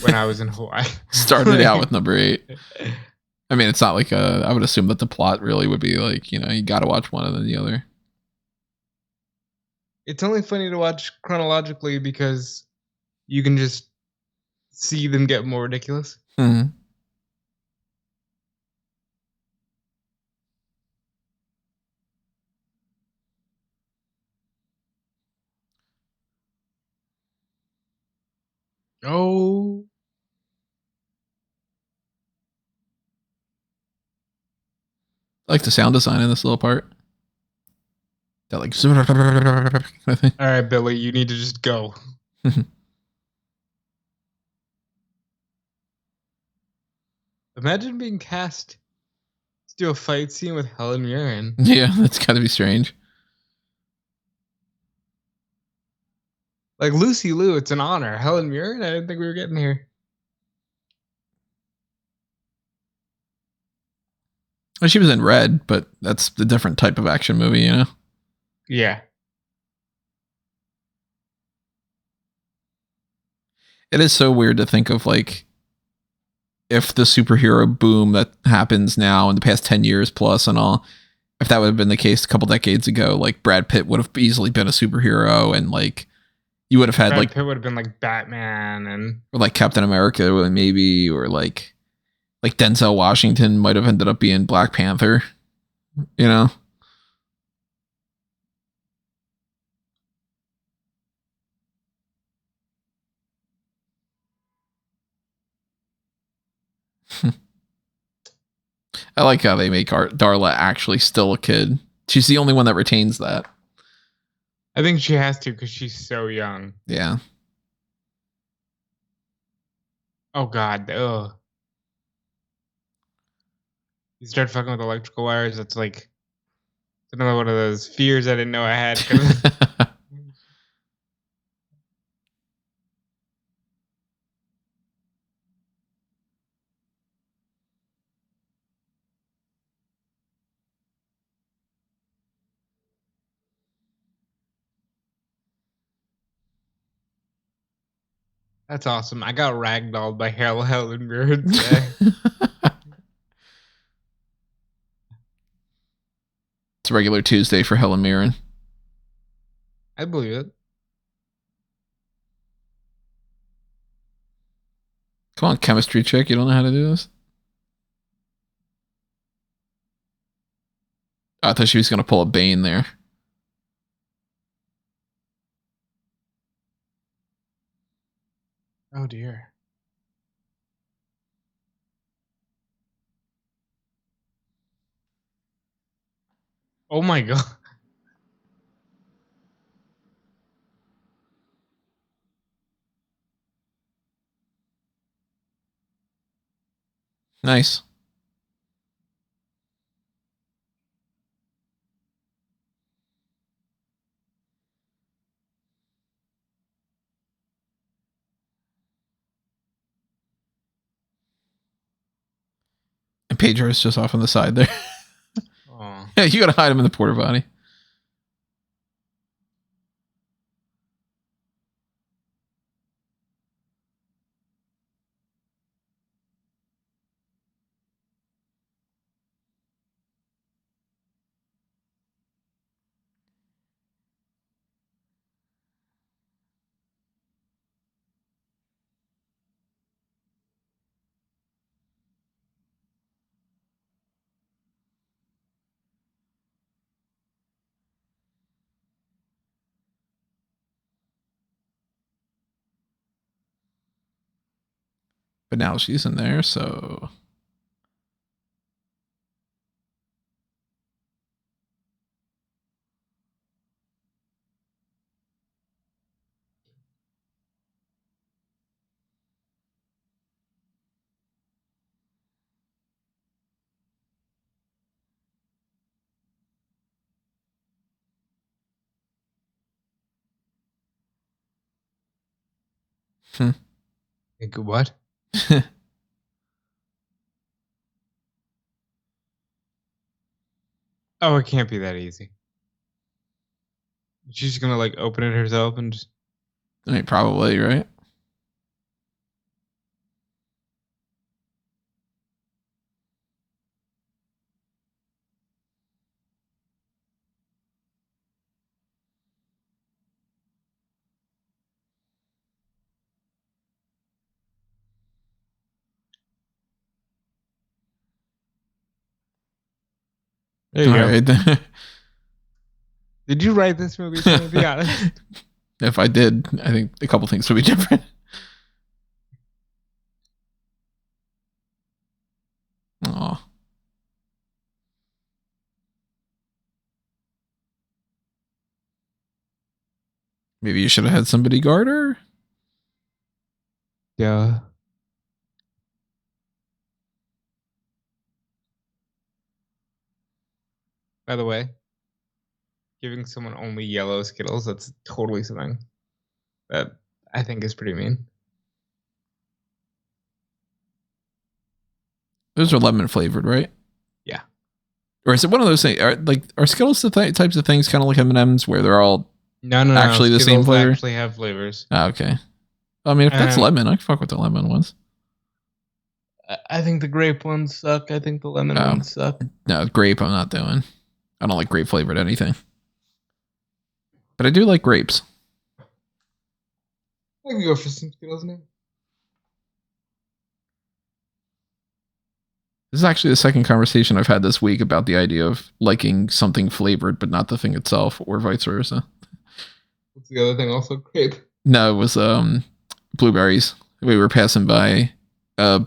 when I was in Hawaii. Started out with number 8. I mean, it's not like I would assume that the plot really would be like, you know, you got to watch one and then the other. It's only funny to watch chronologically because you can just see them get more ridiculous. Mm-hmm. Oh. I like the sound design in this little part. That like. All right, Billy, you need to just go. Imagine being cast to do a fight scene with Helen Mirren. Yeah, that's got to be strange. Like Lucy Liu, it's an honor. Helen Mirren, I didn't think we were getting here. Well, she was in Red, but that's a different type of action movie, you know? Yeah. It is so weird to think of, like, if the superhero boom that happens now in the past 10 years plus and all, if that would have been the case a couple decades ago, like Brad Pitt would have easily been a superhero, and like you would have had Brad Pitt would have been like Batman and or like Captain America maybe, or like Denzel Washington might have ended up being Black Panther, you know? I like how they make Darla actually still a kid. She's the only one that retains that. I think she has to because she's so young. Yeah. Oh God. Ugh. You start fucking with electrical wires. That's like it's another one of those fears I didn't know I had. That's awesome. I got ragdolled by Helen Mirren today. It's a regular Tuesday for Helen Mirren. I believe it. Come on, chemistry chick. You don't know how to do this? I thought she was going to pull a Bane there. Oh dear. Oh my God. Nice. And Pedro's just off on the side there. Yeah, you gotta hide him in the porta potty. But now she's in there, so... What? Oh, it can't be that easy. She's just gonna like open it herself and just... I mean, probably, right? There you All go. right. Did you write this movie? To be honest. If I did, I think a couple things would be different. Aw. Maybe you should have had somebody guard her? Yeah. By the way, giving someone only yellow Skittles, that's totally something that I think is pretty mean. Those are lemon flavored, right? Yeah. Or is it one of those things? Are Skittles the types of things kind of like M&Ms where they're all no, actually the same flavor? Actually have flavors. Oh, okay. I mean, if that's lemon, I can fuck with the lemon ones. I think the grape ones suck. I think the lemon ones suck. No, grape I'm not doing. I don't like grape flavored anything. But I do like grapes. I can go for some Skittles now. This is actually the second conversation I've had this week about the idea of liking something flavored, but not the thing itself, or vice versa. What's the other thing? Also grape? No, it was blueberries. We were passing by a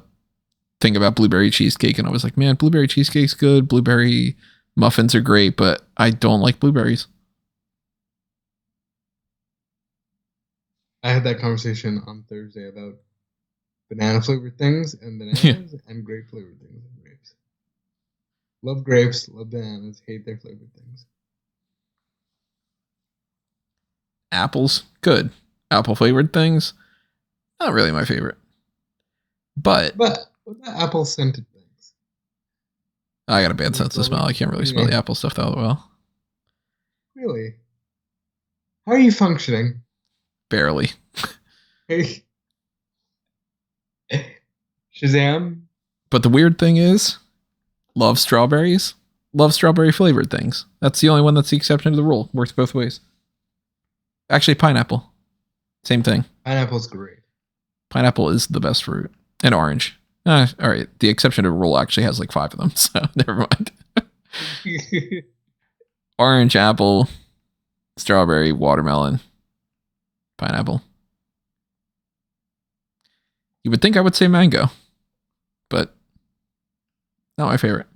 thing about blueberry cheesecake, and I was like, man, blueberry cheesecake's good. Blueberry muffins are great, but I don't like blueberries. I had that conversation on Thursday about banana flavored things and bananas and grape flavored things and grapes. Love grapes, love bananas, hate their flavored things. Apples, good. Apple flavored things, not really my favorite. But what about apple scented things? I got a bad sense of smell. I can't really smell the apple stuff that well. Really? How are you functioning? Barely. Hey. Shazam? But the weird thing is, love strawberries. Love strawberry flavored things. That's the only one that's the exception to the rule. Works both ways. Actually, pineapple. Same thing. Pineapple's great. Pineapple is the best fruit. And orange. All right. The exception to the rule actually has like 5 of them, so never mind. Orange, apple, strawberry, watermelon, pineapple. You would think I would say mango, but not my favorite.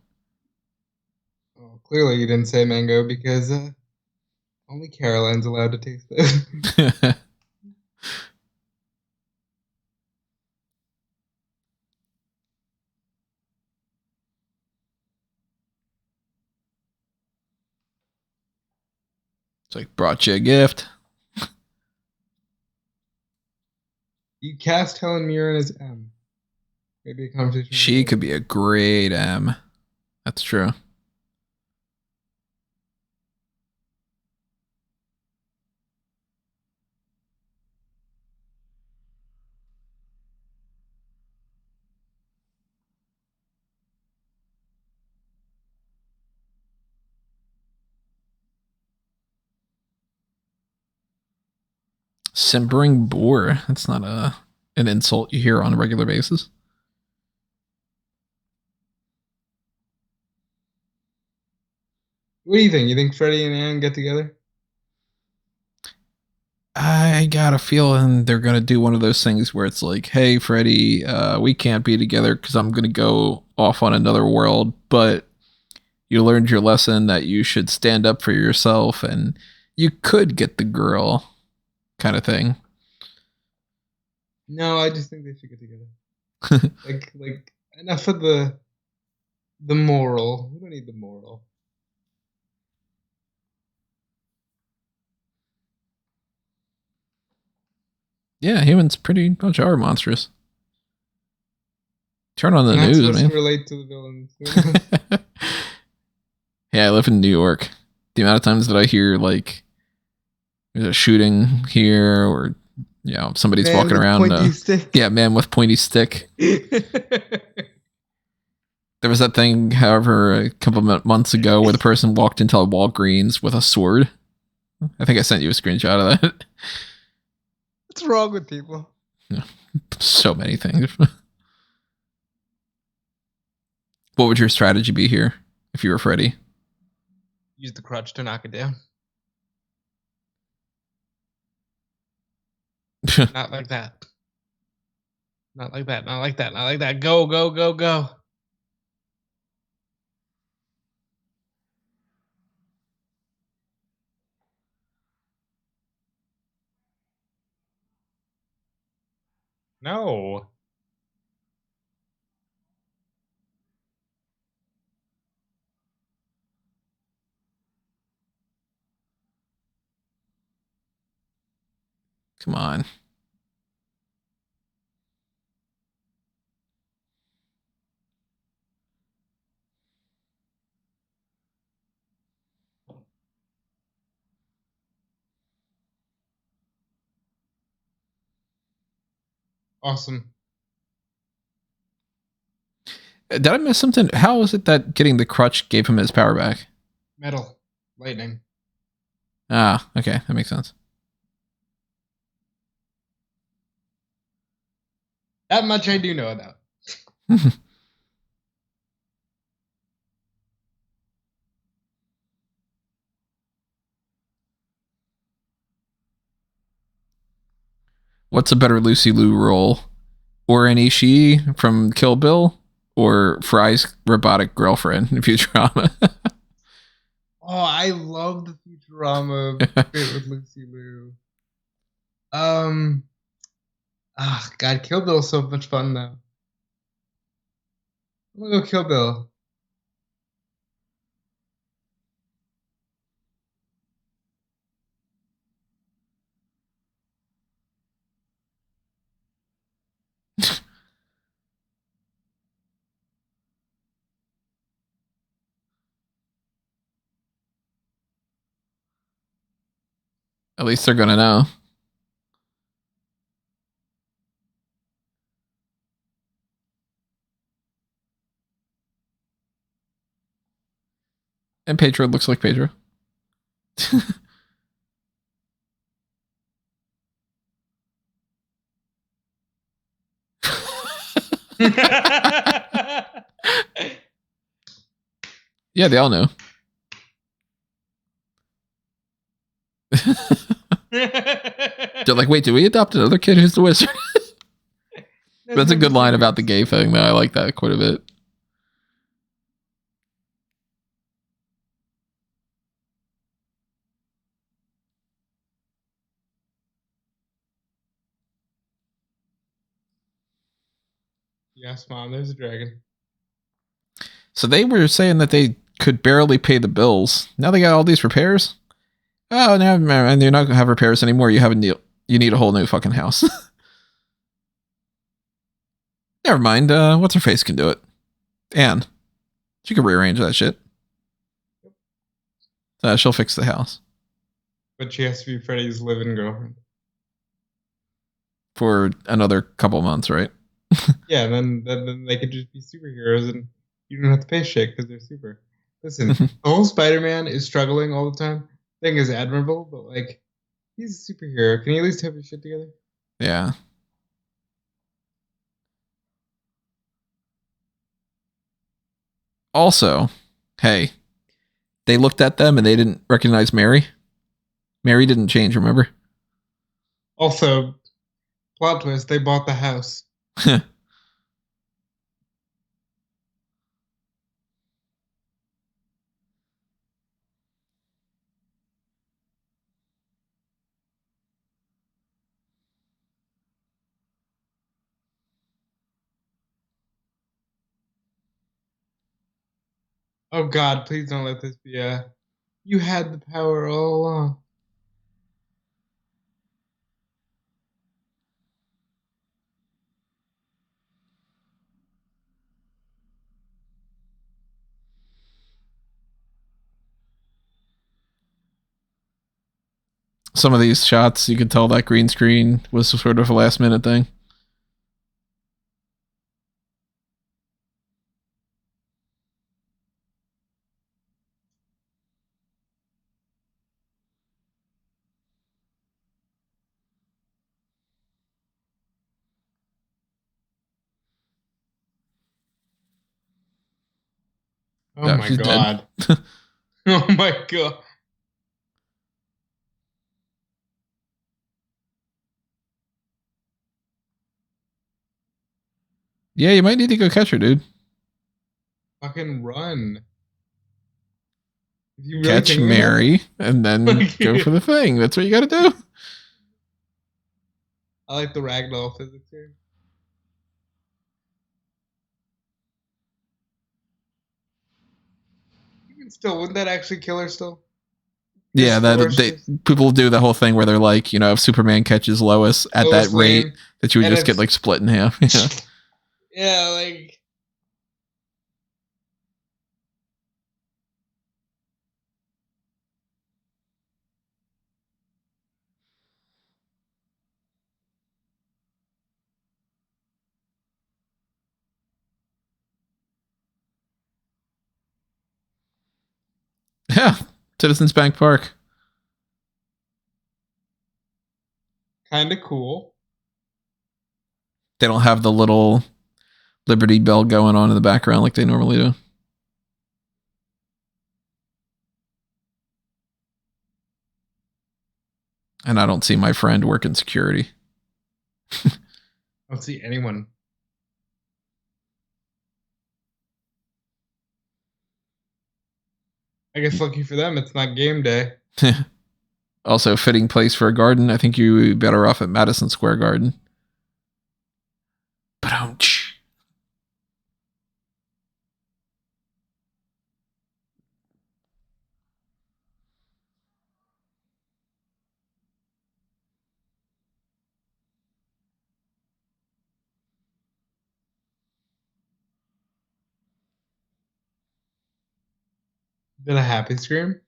Oh, clearly you didn't say mango because only Caroline's allowed to taste it. It's like, brought you a gift. You cast Helen Mirren as M. Maybe a conversation. She could be a great M. That's true. Simpering bore. That's not an insult you hear on a regular basis. What do you think? You think Freddy and Ann get together? I got a feeling they're going to do one of those things where it's like, hey, Freddy, we can't be together because I'm going to go off on another world, but you learned your lesson that you should stand up for yourself and you could get the girl kind of thing. No, I just think they should get together. like enough of the moral. We don't need the moral. Yeah, humans pretty much are monstrous. Turn on the You're news, not supposed man. to relate to the villains. Yeah, I live in New York. The amount of times that I hear like there's a shooting here, or somebody's Man walking with around. pointy stick. Yeah, man with pointy stick. There was that thing, however, a couple of months ago where the person walked into a Walgreens with a sword. I think I sent you a screenshot of that. What's wrong with people? So many things. What would your strategy be here if you were Freddy? Use the crutch to knock it down. Not like that. Not like that. Not like that. Not like that. Go, go, go, go. No. Come on. Awesome. Did I miss something? How is it that getting the crutch gave him his power back? Metal. Lightning. Ah, okay. That makes sense. That much I do know about. What's a better Lucy Liu role? Oren Ishii from Kill Bill or Fry's robotic girlfriend in Futurama? Oh, I love the Futurama bit with Lucy Liu. God, Kill Bill is so much fun though. I'm gonna go Kill Bill. At least they're gonna know. And Pedro looks like Pedro. Yeah, they all know. They're like, wait, did we adopt another kid who's the wizard? That's a good line about the gay thing, though. I like that quite a bit. Yes, Mom, there's a dragon. So they were saying that they could barely pay the bills. Now they got all these repairs. Oh, no, and you're not going to have repairs anymore. You need a whole new fucking house. Never mind. What's her face can do it. Anne. She can rearrange that shit. She'll fix the house. But she has to be Freddy's live-in girlfriend. For another couple months, right? Yeah, and then they could just be superheroes and you don't have to pay shit because they're super. Listen, the whole Spider-Man is struggling all the time. Thing is admirable, but like, he's a superhero. Can he at least have his shit together? Yeah. Also, hey, they looked at them and they didn't recognize Mary. Mary didn't change, remember? Also, plot twist, they bought the house. Oh God, please don't let this be you had the power all along. Some of these shots, you could tell that green screen was sort of a last minute thing. Oh my God. Oh my God. Yeah, you might need to go catch her, dude. Fucking run. Really catch Mary and then go for the thing. That's what you gotta do. I like the ragdoll physics here. Still, wouldn't that actually kill her still? Yeah, people do the whole thing where they're like, if Superman catches Lois at that rate, that you would just get like split in half. Yeah. Yeah, like. Yeah, Citizens Bank Park. Kind of cool. They don't have the little Liberty Bell going on in the background like they normally do. And I don't see my friend working security. I don't see anyone. I guess lucky for them, it's not game day. Also, fitting place for a garden. I think you'd be better off at Madison Square Garden. Ba-dum-tsh. Did a happy scream?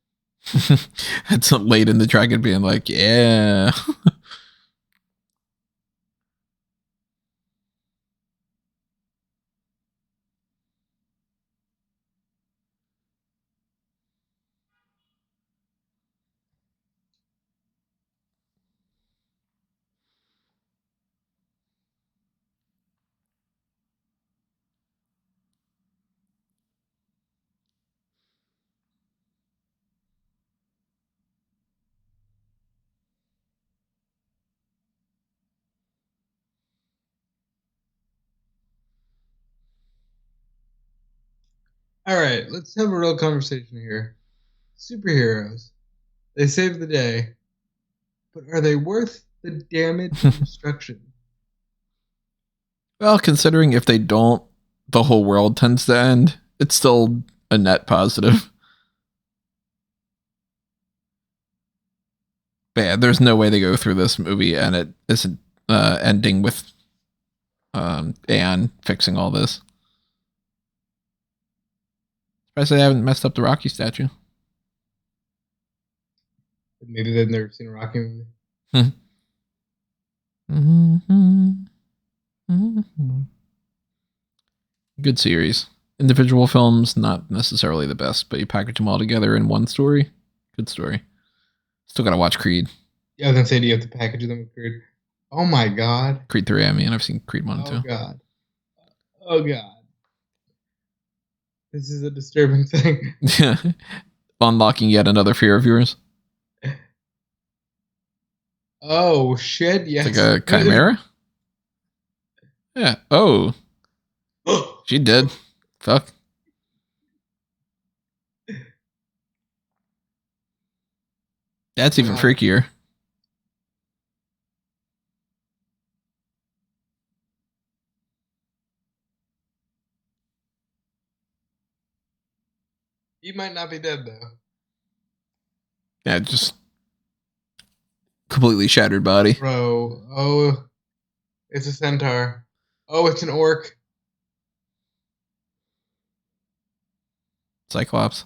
That's late in the dragon being like, yeah. All right, let's have a real conversation here. Superheroes. They save the day. But are they worth the damage and destruction? Well, considering if they don't, the whole world tends to end. It's still a net positive. But yeah, there's no way they go through this movie and it isn't ending with Anne fixing all this. Surprised they haven't messed up the Rocky statue. Maybe they've never seen a Rocky movie. Good series. Individual films, not necessarily the best, but you package them all together in one story. Good story. Still gotta watch Creed. Yeah, I was gonna say, do you have to package them with Creed? Oh my god. Creed 3, I mean, I've seen Creed 1 and 2. Oh god. Oh god. This is a disturbing thing. Unlocking yet another fear of yours. Oh shit, yes. It's like a chimera? Yeah. Oh. She did. Fuck. That's even freakier. He might not be dead though. Yeah, just completely shattered body. Bro, oh, it's a centaur. Oh, it's an orc. Cyclops.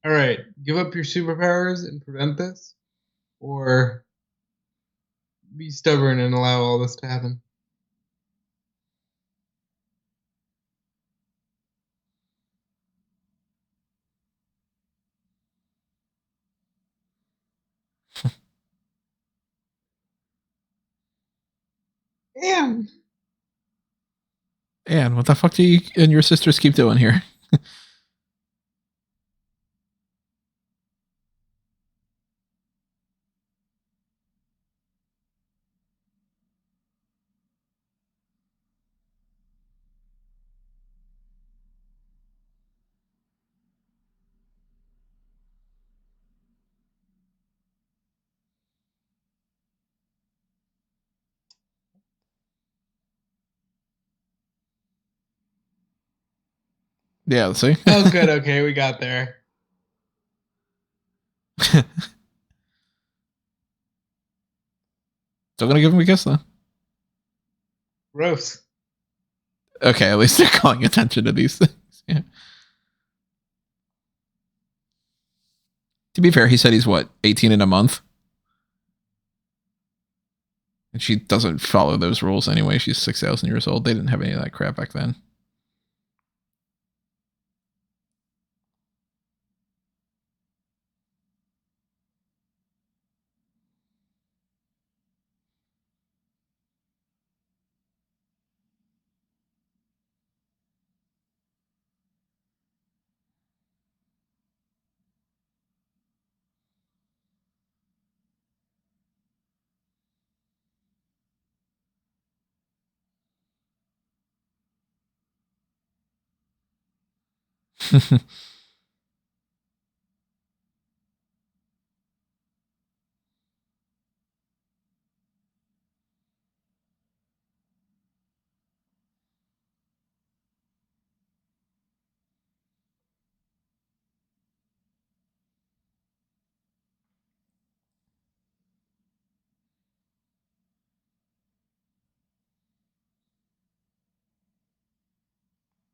All right, give up your superpowers and prevent this, or be stubborn and allow all this to happen. Damn. Anne, what the fuck do you and your sisters keep doing here? Yeah, let's see. Oh, good. Okay, we got there. Still gonna give him a kiss though. Gross. Okay, at least they're calling attention to these things. Yeah. To be fair, he said he's what, 18 in a month? And she doesn't follow those rules anyway. She's 6,000 years old. They didn't have any of that crap back then.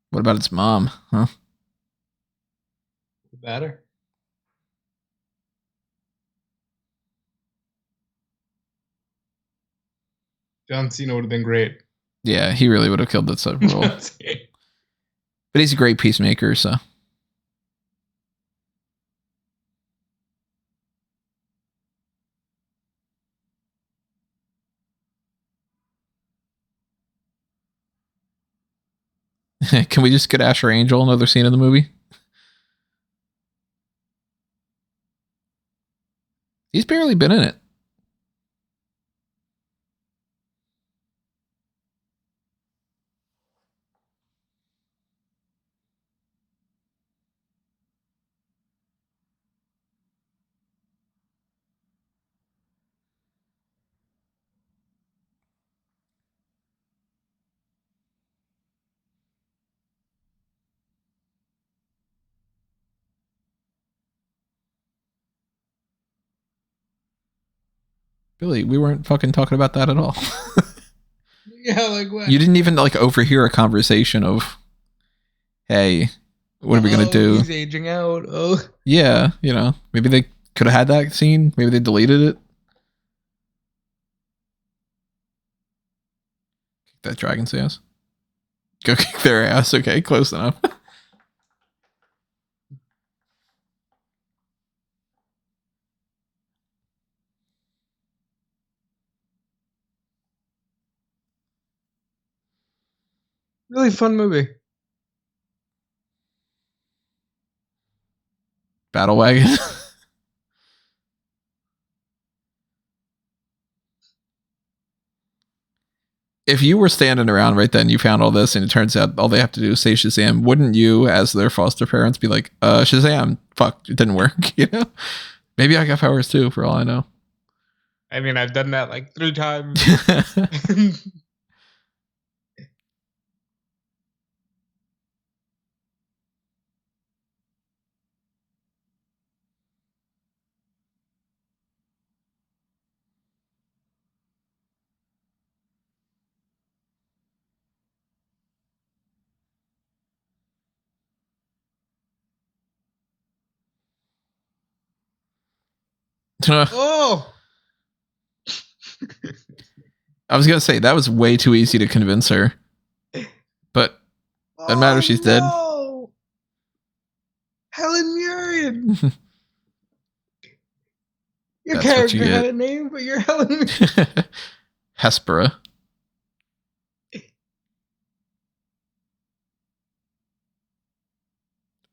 What about its mom? Huh? The batter. John Cena would have been great. Yeah, he really would have killed that sub role. But he's a great peacemaker, so. Can we just get Asher Angel another scene in the movie? He's barely been in it. Billy, we weren't fucking talking about that at all. Yeah, like what? You didn't even like overhear a conversation of, hey, what are we gonna do? He's aging out. Oh. Yeah, you know, maybe they could have had that scene. Maybe they deleted it. Kick that dragon's ass. Go kick their ass. Okay, close enough. Really fun movie. Battle wagon. If you were standing around right then, you found all this, and it turns out all they have to do is say Shazam, wouldn't you, as their foster parents, be like, Shazam, fuck, it didn't work, you know? Maybe I got powers too, for all I know. I mean, I've done that like 3 times. Oh! I was gonna say that was way too easy to convince her, but doesn't matter. She's dead. Helen Mirren. Your That's what character you had get. a name, but you're Helen Mirren. Hespera.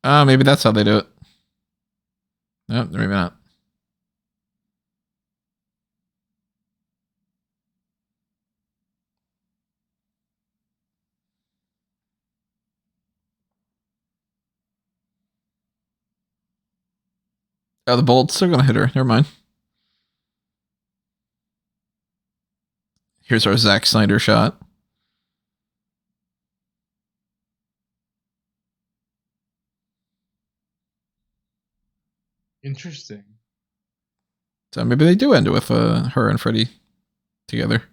Maybe that's how they do it. No, maybe not. Oh, the bolt's still gonna hit her. Never mind. Here's our Zack Snyder shot. Interesting. So maybe they do end it with her and Freddy together.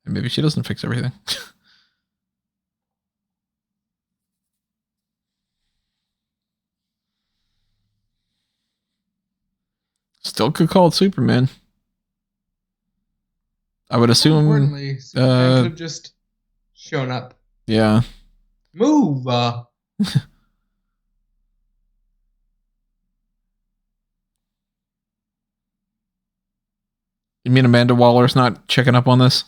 And maybe she doesn't fix everything. Still could call it Superman. I would assume. Importantly, Superman could have just shown up. Yeah. Move. You mean Amanda Waller's not checking up on this?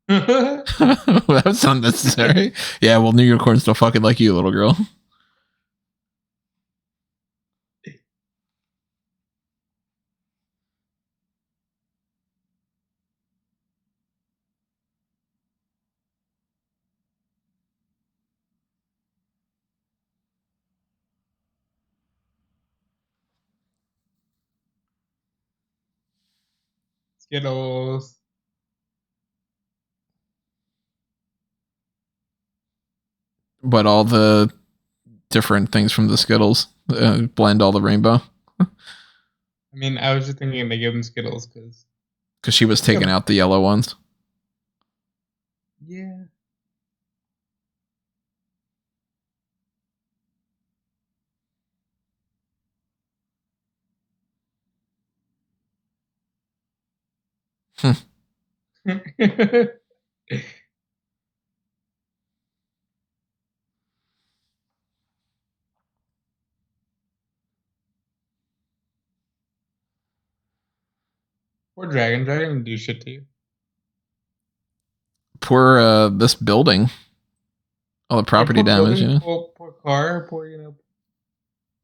That was unnecessary. Yeah, well, New Unicorn's still fucking like you, little girl. Skittles. But all the different things from the Skittles blend all the rainbow. I mean, I was just thinking they give them Skittles because she was taking out the yellow ones. Yeah. Poor Dragon. Dragon didn't do shit to you. Poor this building. All the property damage, building, you know? Poor car,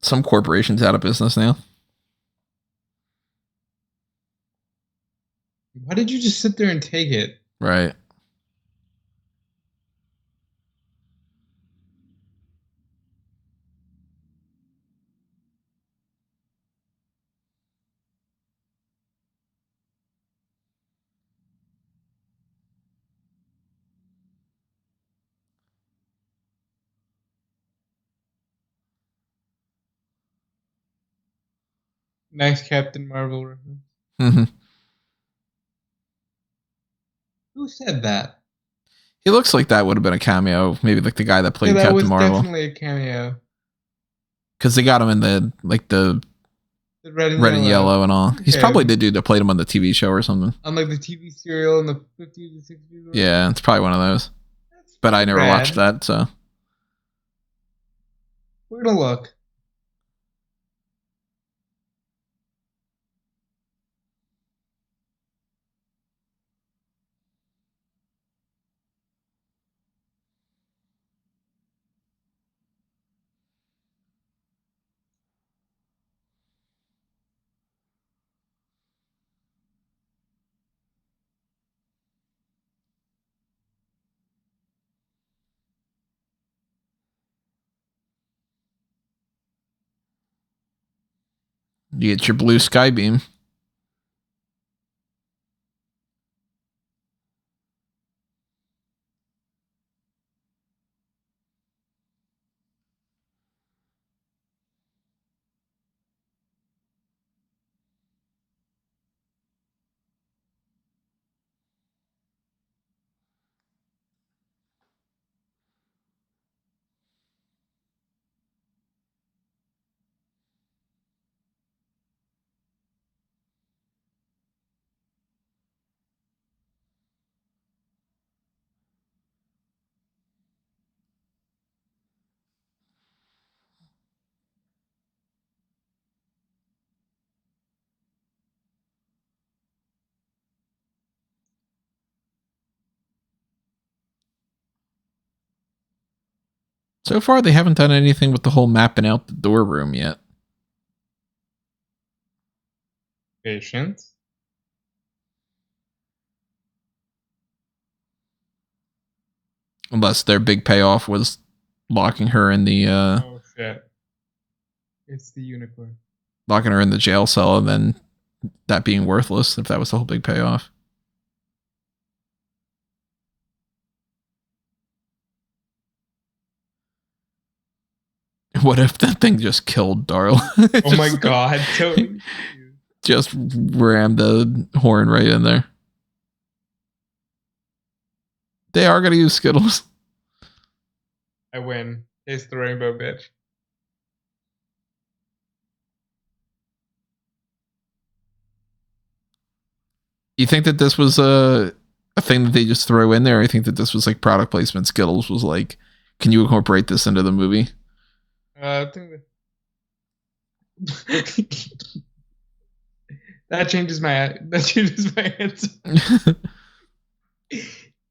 Some corporations out of business now. Why did you just sit there and take it? Right. Nice Captain Marvel reference. Mm-hmm. Who said that? He looks like that would have been a cameo. Maybe like the guy that played that Captain was Marvel. Definitely a cameo. Because they got him in the red and yellow and all. He's probably the dude that played him on the TV show or something. On like the TV serial in the 50s and 60s. Yeah, it's probably one of those. But I never watched that, so. We're gonna look. You get your blue sky beam. So far, they haven't done anything with the whole mapping out the door room yet. Patience. Unless their big payoff was locking her in the oh shit. It's the unicorn. Locking her in the jail cell and then that being worthless, if that was the whole big payoff. What if that thing just killed Darla? Oh my god. Totally. Just rammed the horn right in there. They are going to use Skittles. I win. Taste the rainbow, bitch. You think that this was a thing that they just throw in there? Or you think that this was like product placement? Skittles was like, can you incorporate this into the movie? I think that changes my answer.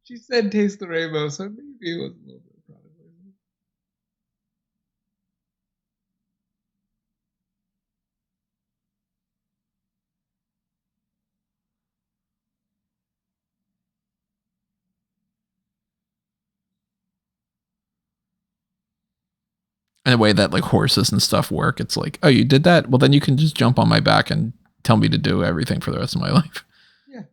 She said taste the rainbow, so maybe it was a little bit of product placement. In a way that like horses and stuff work. It's like, oh, you did that? Well, then you can just jump on my back and tell me to do everything for the rest of my life. Yeah.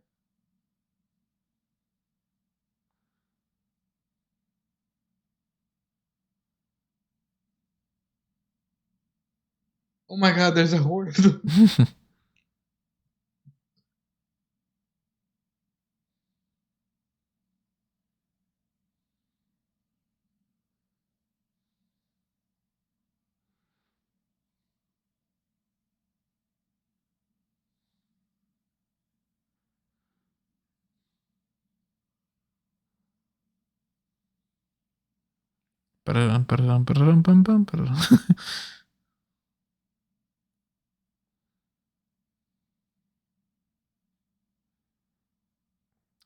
Oh my god, there's a horde of them.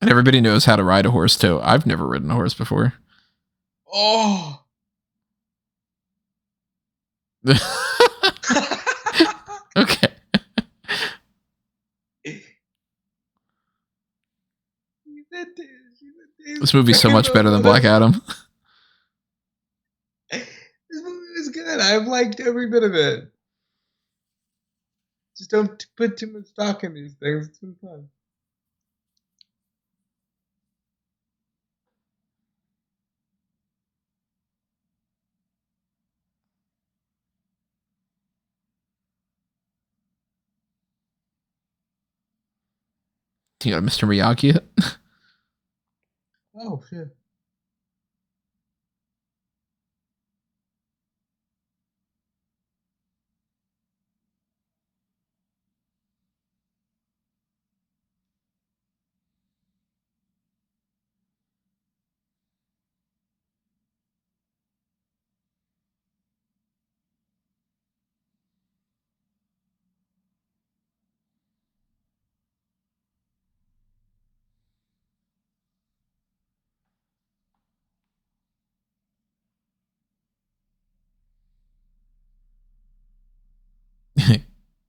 And everybody knows how to ride a horse too. I've never ridden a horse before. Oh. Okay. This movie's so much better than Black Adam. This movie is good. I've liked every bit of it. Just don't put too much stock in these things. It's been fun. You got Mr. Miyagi yet? Oh, shit.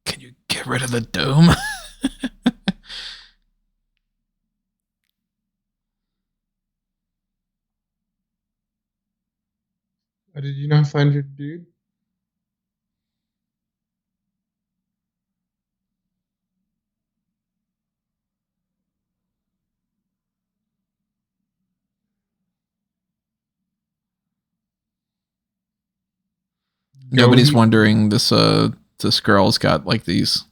Can you get rid of the dome? Did you not find your dude? Nobody's wondering this girl's got like these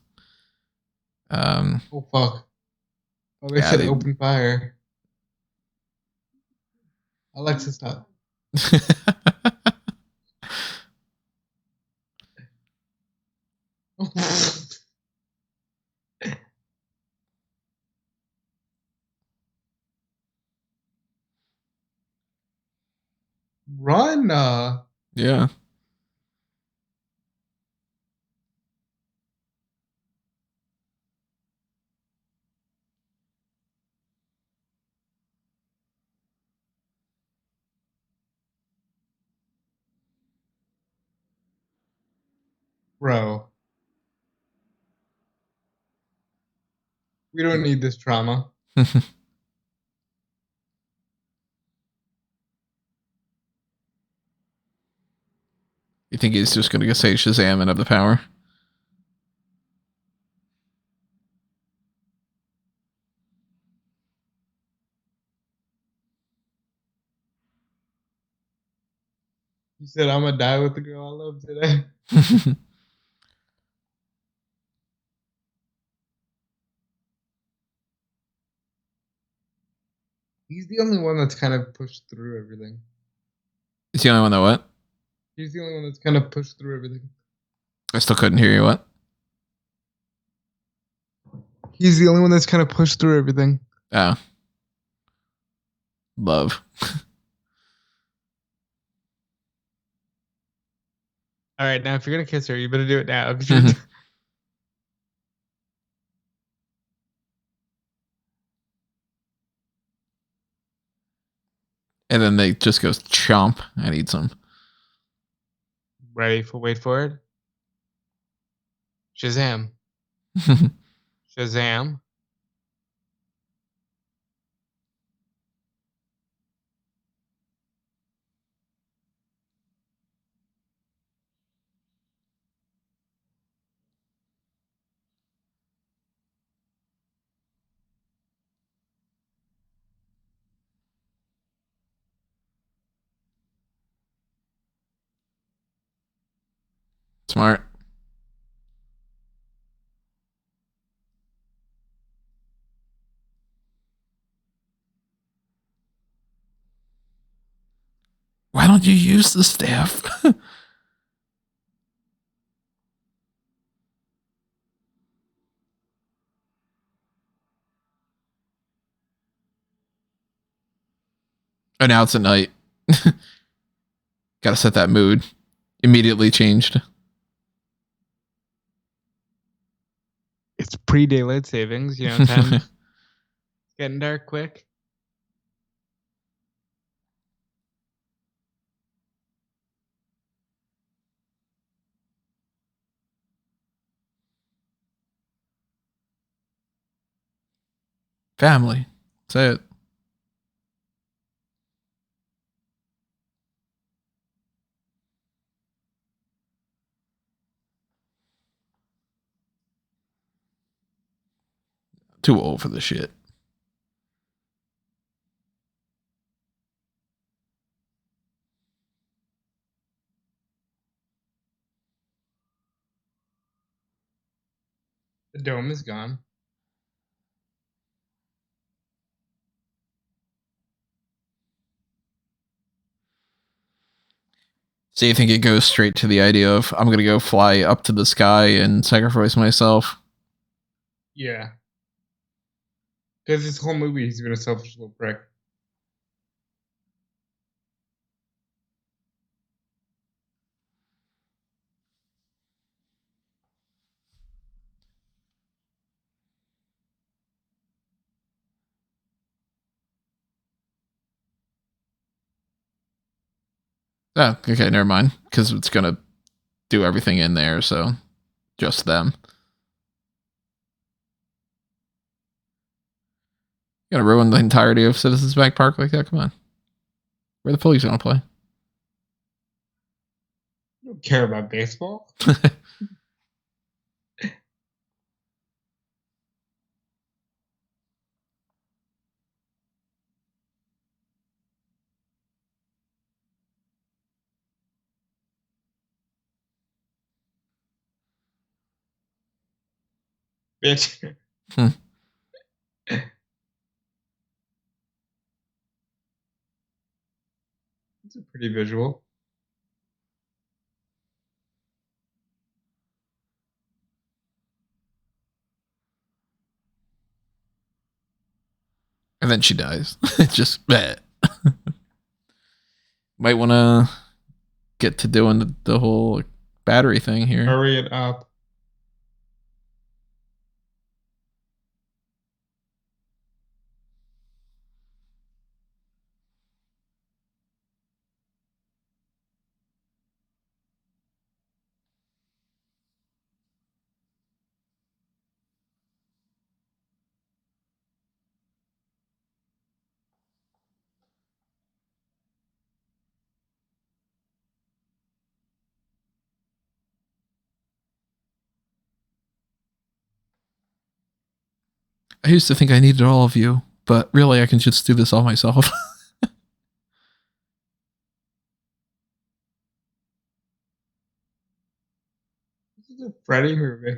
oh fuck. Oh, they said open fire. Alexa, stop. Run! Yeah. Bro. We don't need this trauma. You think he's just going to say Shazam and have the power? You said I'm going to die with the girl I love today. He's the only one that's kind of pushed through everything. He's the only one that what? He's the only one that's kind of pushed through everything. I still couldn't hear you. What? He's the only one that's kind of pushed through everything. Oh. Love. All right, now if you're going to kiss her, you better do it now. And then they just goes chomp and eats them. Ready for wait for it? Shazam. Shazam. Smart. Why don't you use the staff? Oh, now it's at night. Gotta set that mood. Immediately changed. It's pre-daylight savings, you know, time. It's getting dark quick. Family. That's it. Too old for the shit. The dome is gone. So you think it goes straight to the idea of, I'm going to go fly up to the sky and sacrifice myself? Yeah. Because this whole movie, he's been a selfish little prick. Oh, okay, never mind. Because it's going to do everything in there, so just them. You gotta ruin the entirety of Citizens Bank Park like that? Come on. Where the police gonna play? You don't care about baseball? Bitch. It's a pretty visual. And then she dies. It's just bleh. Might want to get to doing the whole battery thing here. Hurry it up. I used to think I needed all of you, but really I can just do this all myself. This is a Freddy movie.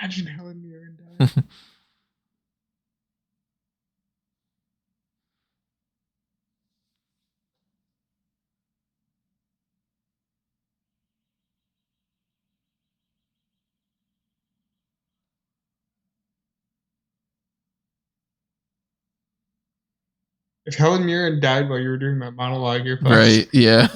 Imagine Helen Mirren died. If Helen Mirren died while you were doing my monologue, you're fucked. Right, yeah.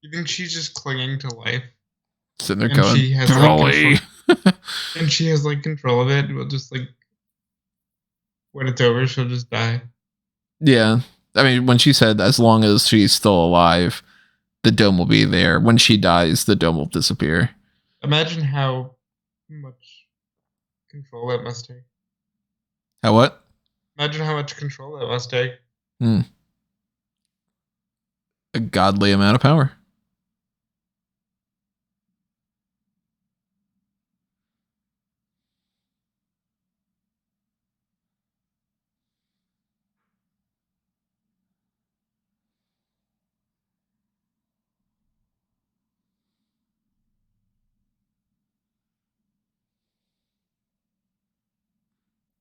You think she's just clinging to life? Sitting there And going, she has Brody. And she has like control of it. We'll just like when it's over, she'll just die. Yeah. I mean, when she said as long as she's still alive, the dome will be there. When she dies, the dome will disappear. Imagine how much control that must take. How what? Imagine how much control that must take. A godly amount of power.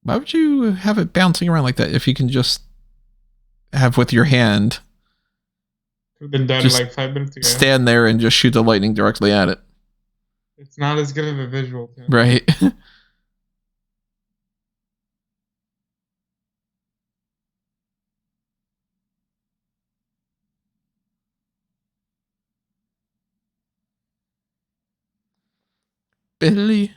Why would you have it bouncing around like that if you can just have with your hand? Could have been done Just like 5 minutes ago. stand there and just shoot the lightning directly at it. It's not as good of a visual, Tim. Right. Billy.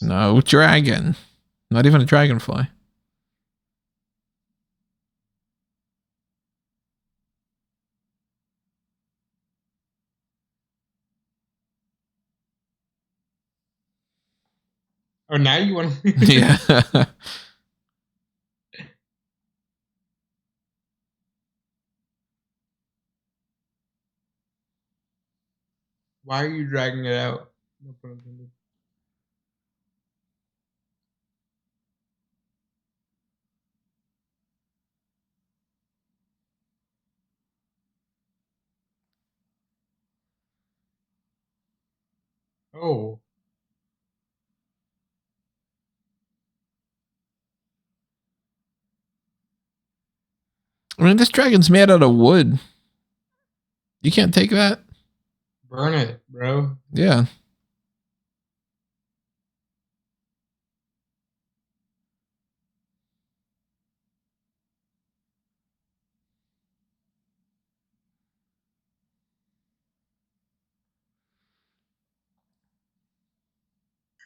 No dragon. Not even a dragonfly. Oh, now you want to... Yeah. Why are you dragging it out? No pun intended. Oh. I mean, this dragon's made out of wood. You can't take that? Burn it, bro. Yeah.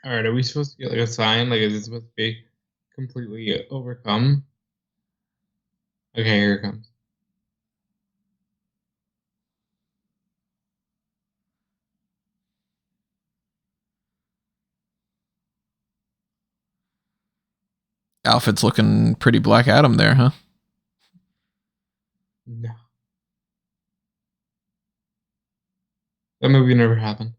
All right, are we supposed to get like a sign? Like, is it supposed to be completely overcome? Okay, here it comes. Outfit's looking pretty Black Adam there, huh? No. That movie never happened.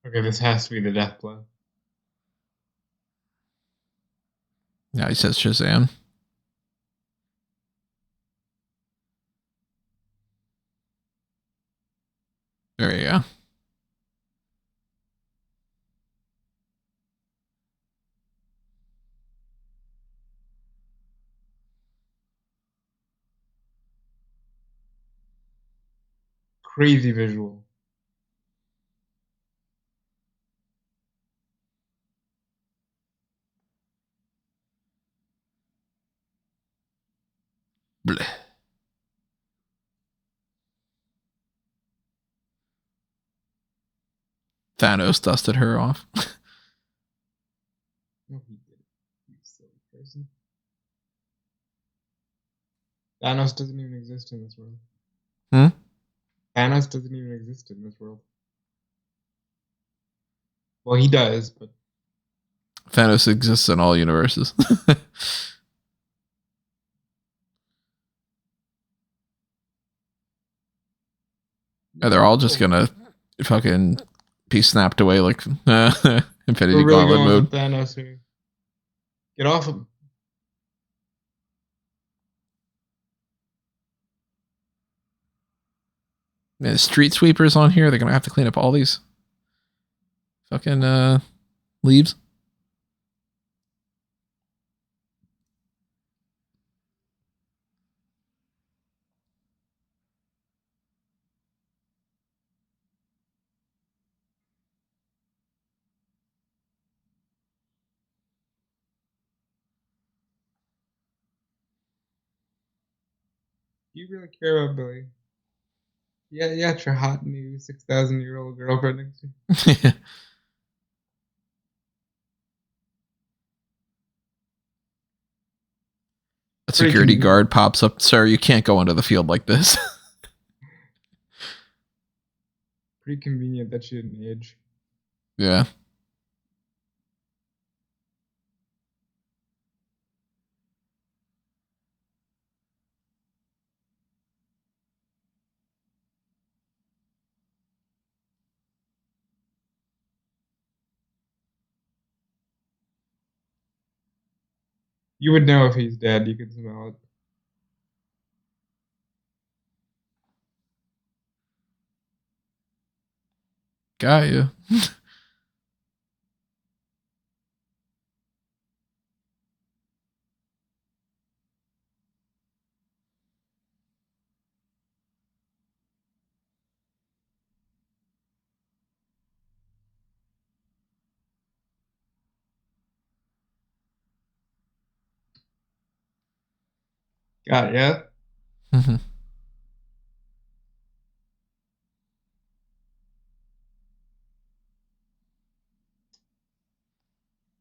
Okay, this has to be the death blow. Now he says Shazam. There you go. Crazy visual. Blech. Thanos dusted her off. No, he didn't. You silly person. Thanos doesn't even exist in this world. Hmm? Thanos doesn't even exist in this world. Well, he does, but Thanos exists in all universes. They're all just gonna fucking be snapped away like Infinity We're really Gauntlet going mode. with Thanos here. Get off him. Yeah, street sweepers on here. They're gonna have to clean up all these fucking leaves. Do you really care about Billy? Yeah, it's your hot new 6,000-year-old girlfriend next to you. A security guard pops up. Sir, you can't go into the field like this. Pretty convenient that she didn't age. Yeah. You would know if he's dead. You could smell it. Got you. Got it, yeah. Mm-hmm.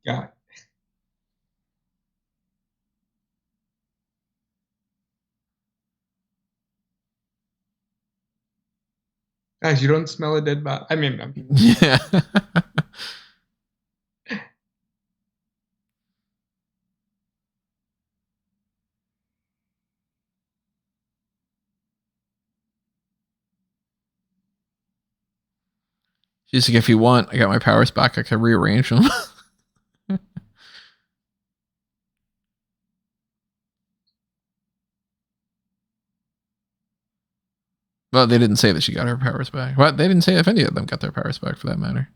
Got it. Guys, you don't smell a dead body. I mean, Yeah. She's like, if you want, I got my powers back. I can rearrange them. Well, they didn't say that she got her powers back. Well, they didn't say if any of them got their powers back, for that matter.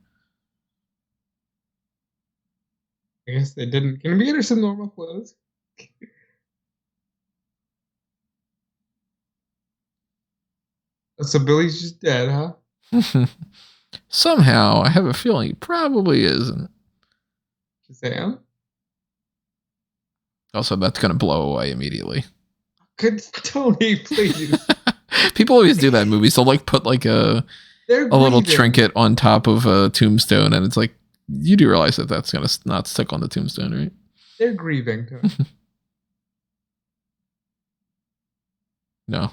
I guess they didn't. Can we get her some normal clothes? So Billy's just dead, huh? Somehow, I have a feeling he probably isn't. Shazam? Also, that's going to blow away immediately. Good Tony, please. People always do that in movies. They'll like put like a little trinket on top of a tombstone, and it's like, you do realize that that's going to not stick on the tombstone, right? They're grieving, Tony. No.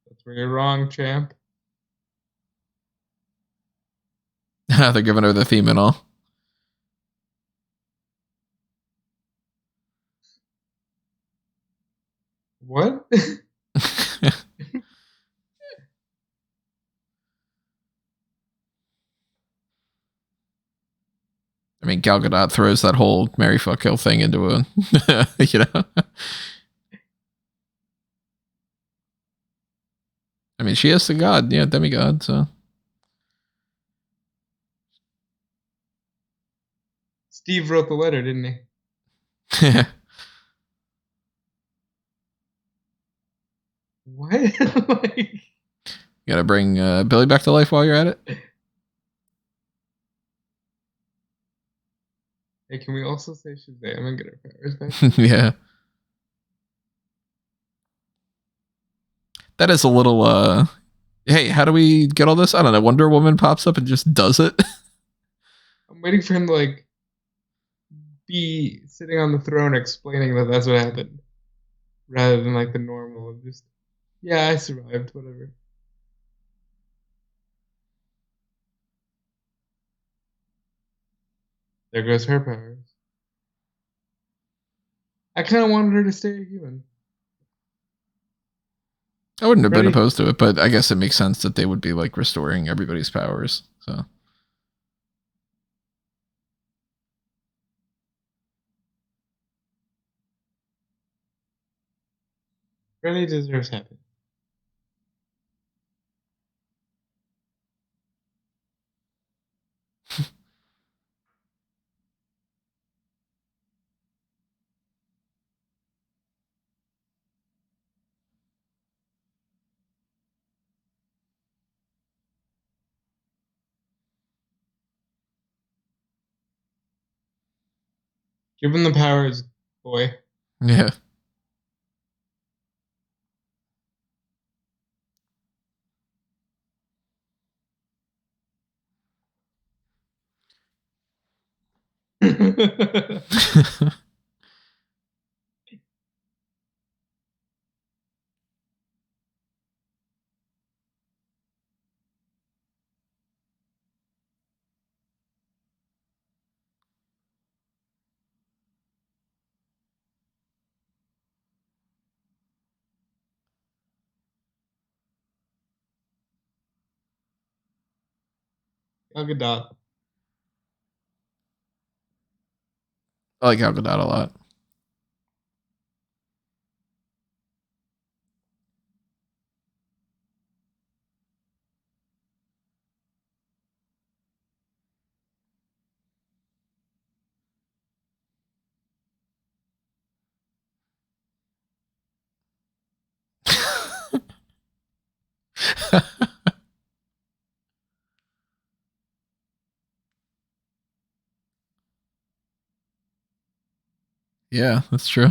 That's where you're wrong, champ. They're giving her the theme and all. What? I mean, Gal Gadot throws that whole Mary Fuck Kill thing into a, you know. I mean, she is the god, yeah, demigod, so. Steve wrote the letter, didn't he? What? Like, you gotta bring Billy back to life while you're at it. Hey, can we also say Shazam and get our powers back? Yeah. That is a little, hey, how do we get all this? I don't know. Wonder Woman pops up and just does it. I'm waiting for him to, like, be sitting on the throne explaining that that's what happened. Rather than, like, the normal of just, yeah, I survived, whatever. There goes her powers. I kind of wanted her to stay a human. I wouldn't have Freddy? been opposed to it, but I guess it makes sense that they would be like restoring everybody's powers. So Freddy deserves happiness. Give him the powers, boy. yeah. Gal Gadot. I like Gal Gadot a lot. Yeah, that's true.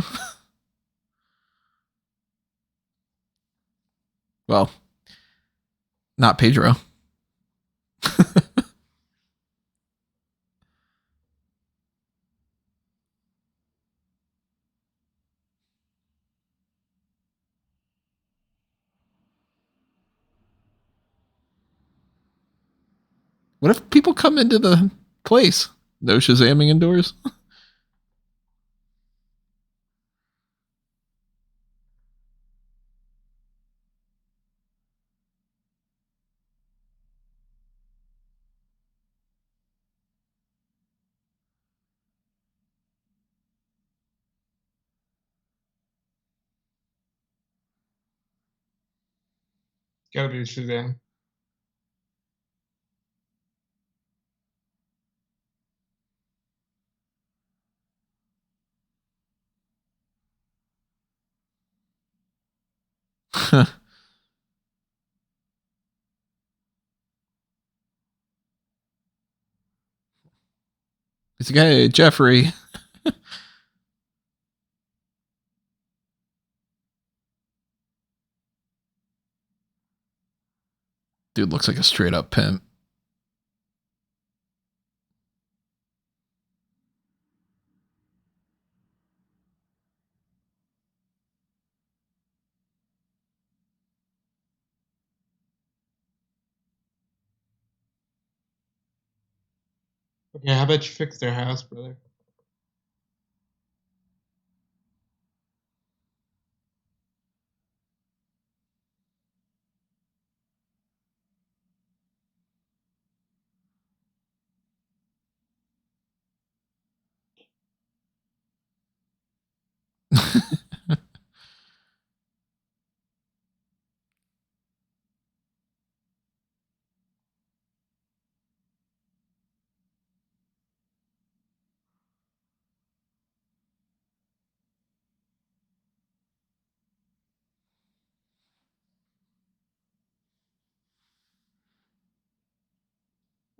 Well, not Pedro. What if people come into the place? No Shazamming indoors? Gotta be Shazam. It's like, hey, Jeffrey. Dude looks like a straight up pimp. Okay, how about you fix their house, brother?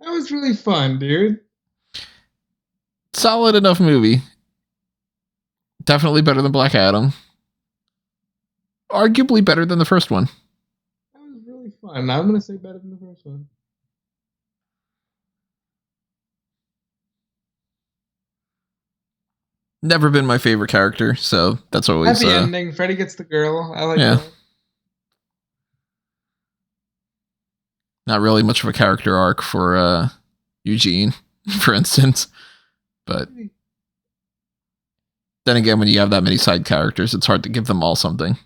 That was really fun, dude. Solid enough movie. Definitely better than Black Adam. Arguably better than the first one. That was really fun. I'm gonna say better than the first one. Never been my favorite character, so that's always Happy ending. Freddy gets the girl. I like yeah. that. Not really much of a character arc for Eugene, for instance. But then again, when you have that many side characters, it's hard to give them all something.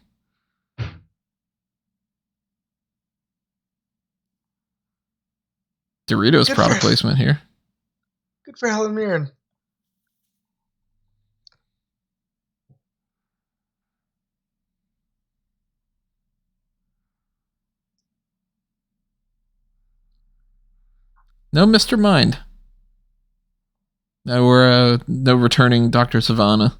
Doritos Good product placement here. Good for Helen Mirren. No Mr. Mind. No, we're no returning Dr. Savannah.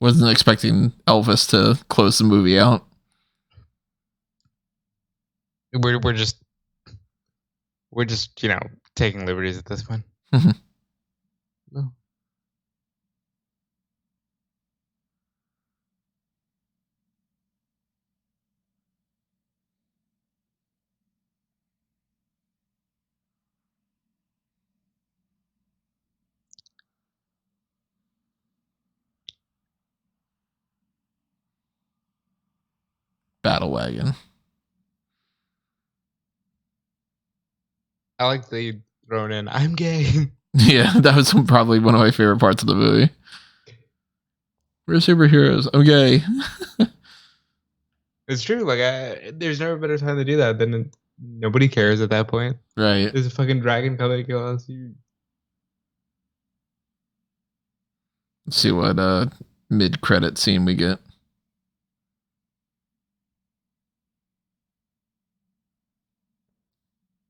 Wasn't expecting Elvis to close the movie out. We're just taking liberties at this point. No. Battle wagon. I like the thrown in. I'm gay. Yeah, that was probably one of my favorite parts of the movie. We're superheroes. I'm gay. It's true. Like, there's never a better time to do that than nobody cares at that point. Right. There's a fucking dragon coming to kill us. Let's see what mid-credit scene we get.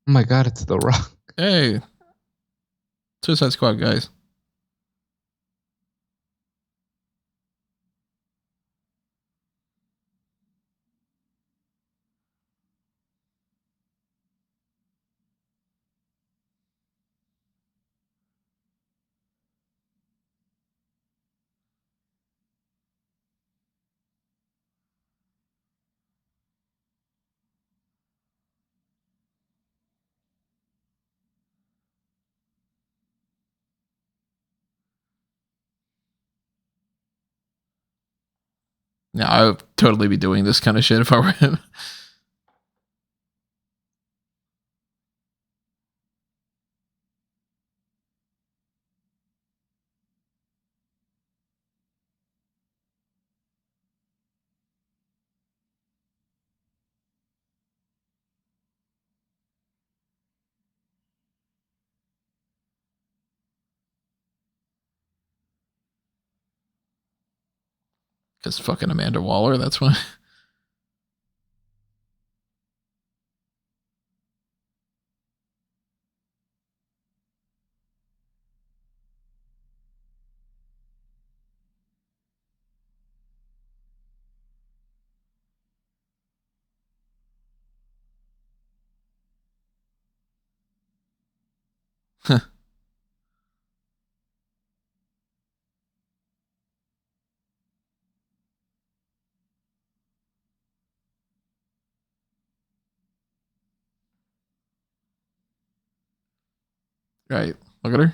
Oh my god, it's The Rock. Hey. Suicide Squad, guys. Yeah, I would totally be doing this kind of shit if I were him. Because fucking Amanda Waller, that's why. Right. Look at her.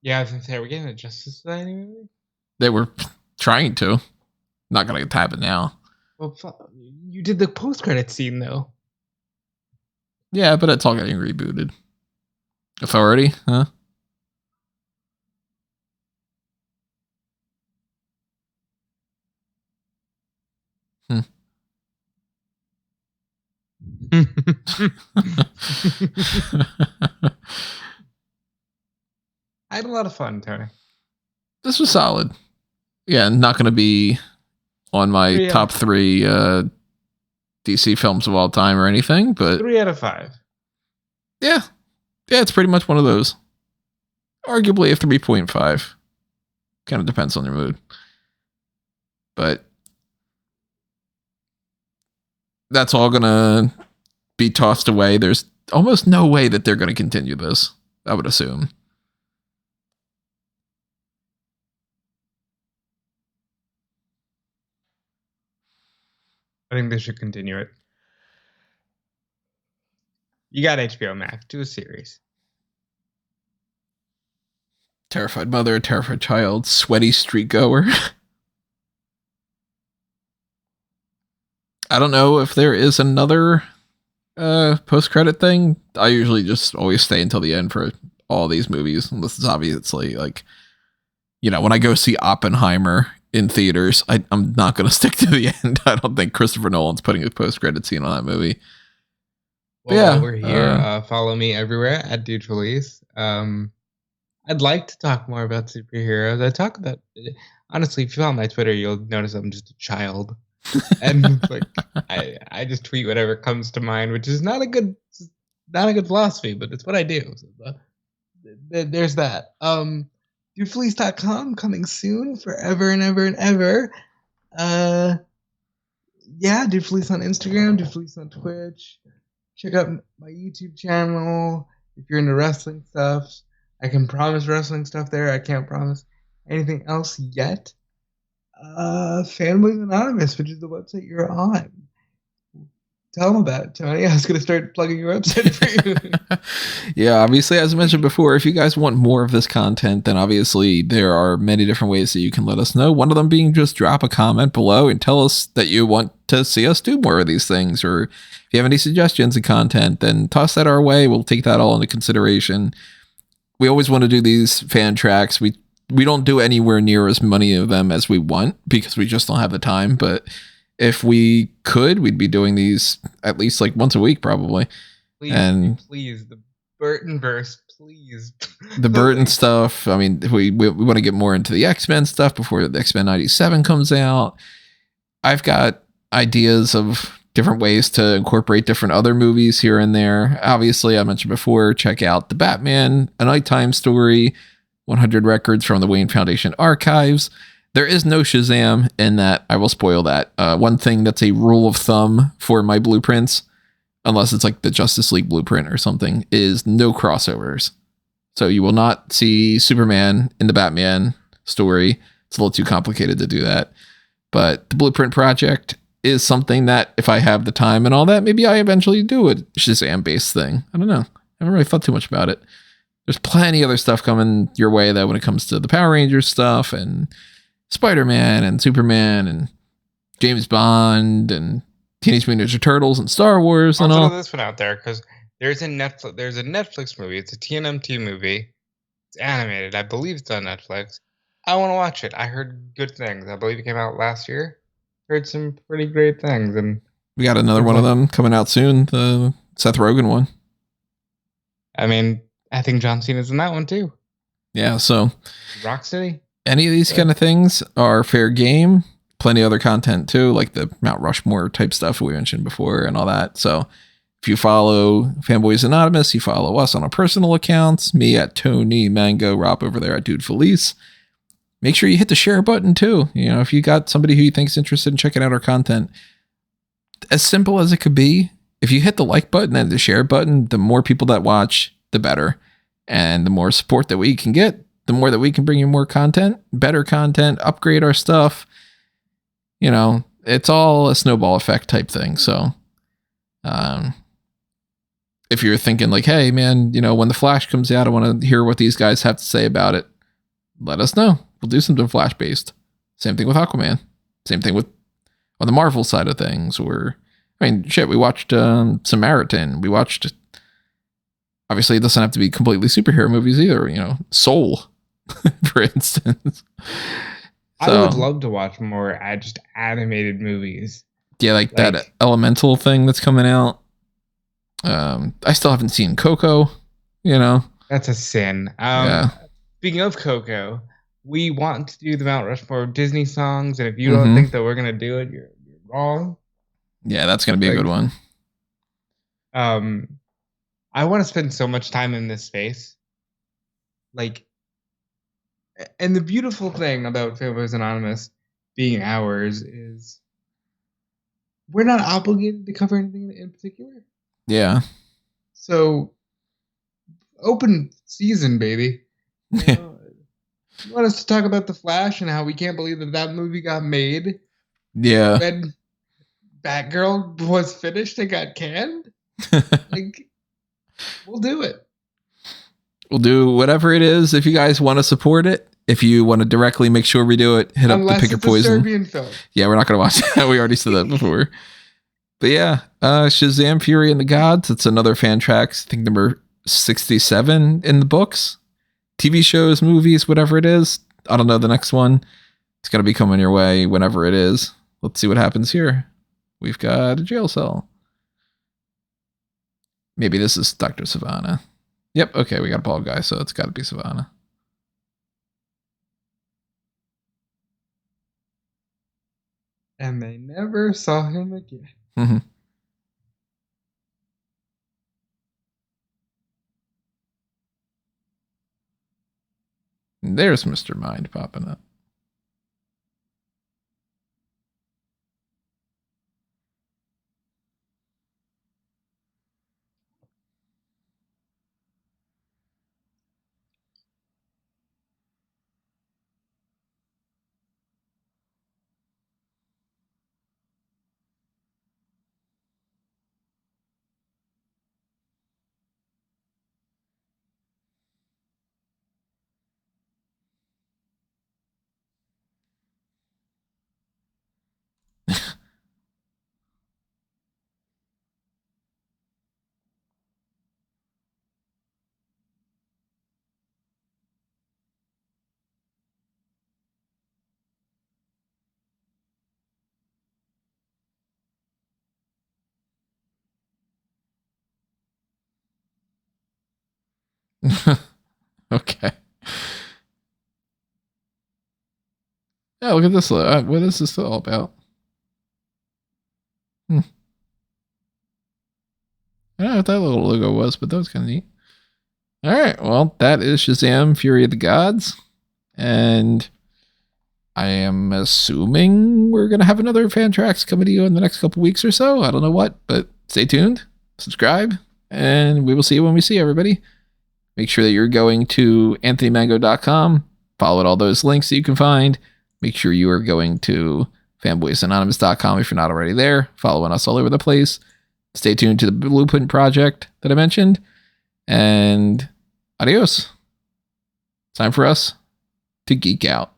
Yeah, I was gonna say, are we getting a Justice Society movie? They were trying to. Not gonna happen now. Well, you did the post-credit scene though. Yeah, but it's all getting rebooted. Authority, huh? Hmm. I had a lot of fun, Tony. This was solid. Yeah, not going to be on my top 3 DC films of all time or anything, but 3 out of 5. Yeah, it's pretty much one of those. Arguably a 3.5. Kind of depends on your mood. But that's all going to be tossed away. There's almost no way that they're going to continue this, I would assume. I think they should continue it. You got HBO Max. Do a series. Terrified mother, terrified child, sweaty street goer. I don't know if there is another post-credit thing. I usually just always stay until the end for all these movies. And this is obviously like, you know, when I go see Oppenheimer in theaters, I'm not going to stick to the end. I don't think Christopher Nolan's putting a post-credit scene on that movie. Well, yeah, while we're here, follow me everywhere at Dude Felice. I'd like to talk more about superheroes. I talk about, honestly, if you follow my Twitter, you'll notice I'm just a child. And like I just tweet whatever comes to mind, which is not a good philosophy, but it's what I do. So there's that. DudeFelice.com coming soon, forever and ever and ever. Yeah, Dude Felice on Instagram, Dude Felice on Twitch. Check out my YouTube channel if you're into wrestling stuff. I can promise wrestling stuff there. I can't promise anything else yet. Fanboys Anonymous, which is the website you're on. Tell them about it, Tony. I was going to start plugging your website for you. Yeah, obviously, as I mentioned before, if you guys want more of this content, then obviously there are many different ways that you can let us know. One of them being just drop a comment below and tell us that you want to see us do more of these things. Or if you have any suggestions of content, then toss that our way. We'll take that all into consideration. We always want to do these fan tracks. We don't do anywhere near as many of them as we want because we just don't have the time. But if we could, we'd be doing these at least like once a week, probably. Please, the Burton verse, please. The Burton stuff. I mean, we want to get more into the X-Men stuff before the X-Men 97 comes out. I've got ideas of different ways to incorporate different other movies here and there. Obviously, I mentioned before, check out The Batman, A Nighttime Story, 100 Records from the Wayne Foundation Archives. There is no Shazam in that. I will spoil that. One thing that's a rule of thumb for my blueprints, unless it's like the Justice League blueprint or something, is no crossovers. So you will not see Superman in the Batman story. It's a little too complicated to do that. But the Blueprint Project is something that if I have the time and all that, maybe I eventually do a Shazam-based thing. I don't know. I haven't really thought too much about it. There's plenty of other stuff coming your way that when it comes to the Power Rangers stuff and Spider-Man and Superman and James Bond and Teenage Mutant Ninja Turtles and Star Wars and all. I'll throw this one out there because there's a Netflix movie. It's a TNMT movie. It's animated. I believe it's on Netflix. I want to watch it. I heard good things. I believe it came out last year. Heard some pretty great things, and we got another one of them coming out soon. The Seth Rogen one. I mean, I think John Cena's in that one too. Yeah. So, Rocksteady. Any of these kind of things are fair game. Plenty of other content too, like the Mount Rushmore type stuff we mentioned before and all that. So, if you follow Fanboys Anonymous, you follow us on our personal accounts. Me at Tony Mango, Rob over there at Dude Felice. Make sure you hit the share button too. You know, if you got somebody who you think is interested in checking out our content, as simple as it could be, if you hit the like button and the share button, the more people that watch, the better. And the more support that we can get, the more that we can bring you more content, better content, upgrade our stuff. You know, it's all a snowball effect type thing. So, if you're thinking like, hey man, you know, when the Flash comes out, I want to hear what these guys have to say about it. Let us know. We'll do something Flash based. Same thing with Aquaman. Same thing with on the Marvel side of things. Or, I mean, shit, we watched Samaritan. We watched, obviously it doesn't have to be completely superhero movies either, you know, Soul, for instance. So, I would love to watch more just animated movies. Yeah, like that Elemental thing that's coming out. I still haven't seen Coco, you know. That's a sin. Yeah. Speaking of Coco, we want to do the Mount Rushmore of Disney songs, and if you don't think that we're gonna do it, you're wrong. Yeah, that's gonna be a good one. I want to spend so much time in this space. Like, and the beautiful thing about Fanboys Anonymous being ours is we're not obligated to cover anything in particular. Yeah. So, open season, baby. You want us to talk about The Flash and how we can't believe that movie got made? Yeah. And Batgirl was finished and got canned? Like, we'll do it. We'll do whatever it is. If you guys want to support it, if you want to directly make sure we do it, hit up the Pick Your Poison. Serbian film. Yeah, we're not going to watch that. We already said that before. But yeah, Shazam! Fury and the Gods. It's another FanTracks. I think number 67 in the books. TV shows, movies, whatever it is. I don't know the next one. It's going to be coming your way whenever it is. Let's see what happens here. We've got a jail cell. Maybe this is Dr. Savannah. Yep, okay, we got a bald guy, so it's got to be Savannah. And they never saw him again. Mm-hmm. There's Mr. Mind popping up. Okay. Yeah, look at this. What is this all about? I don't know what that little logo was, but that was kind of neat. All right. Well, that is Shazam Fury of the Gods. And I am assuming we're going to have another FanTracks coming to you in the next couple weeks or so. I don't know what, but stay tuned, subscribe, and we will see you when we see everybody. Make sure that you're going to anthonymango.com. Follow all those links that you can find. Make sure you are going to fanboysanonymous.com if you're not already there. Following us all over the place. Stay tuned to the Blueprint project that I mentioned. And adios. Time for us to geek out.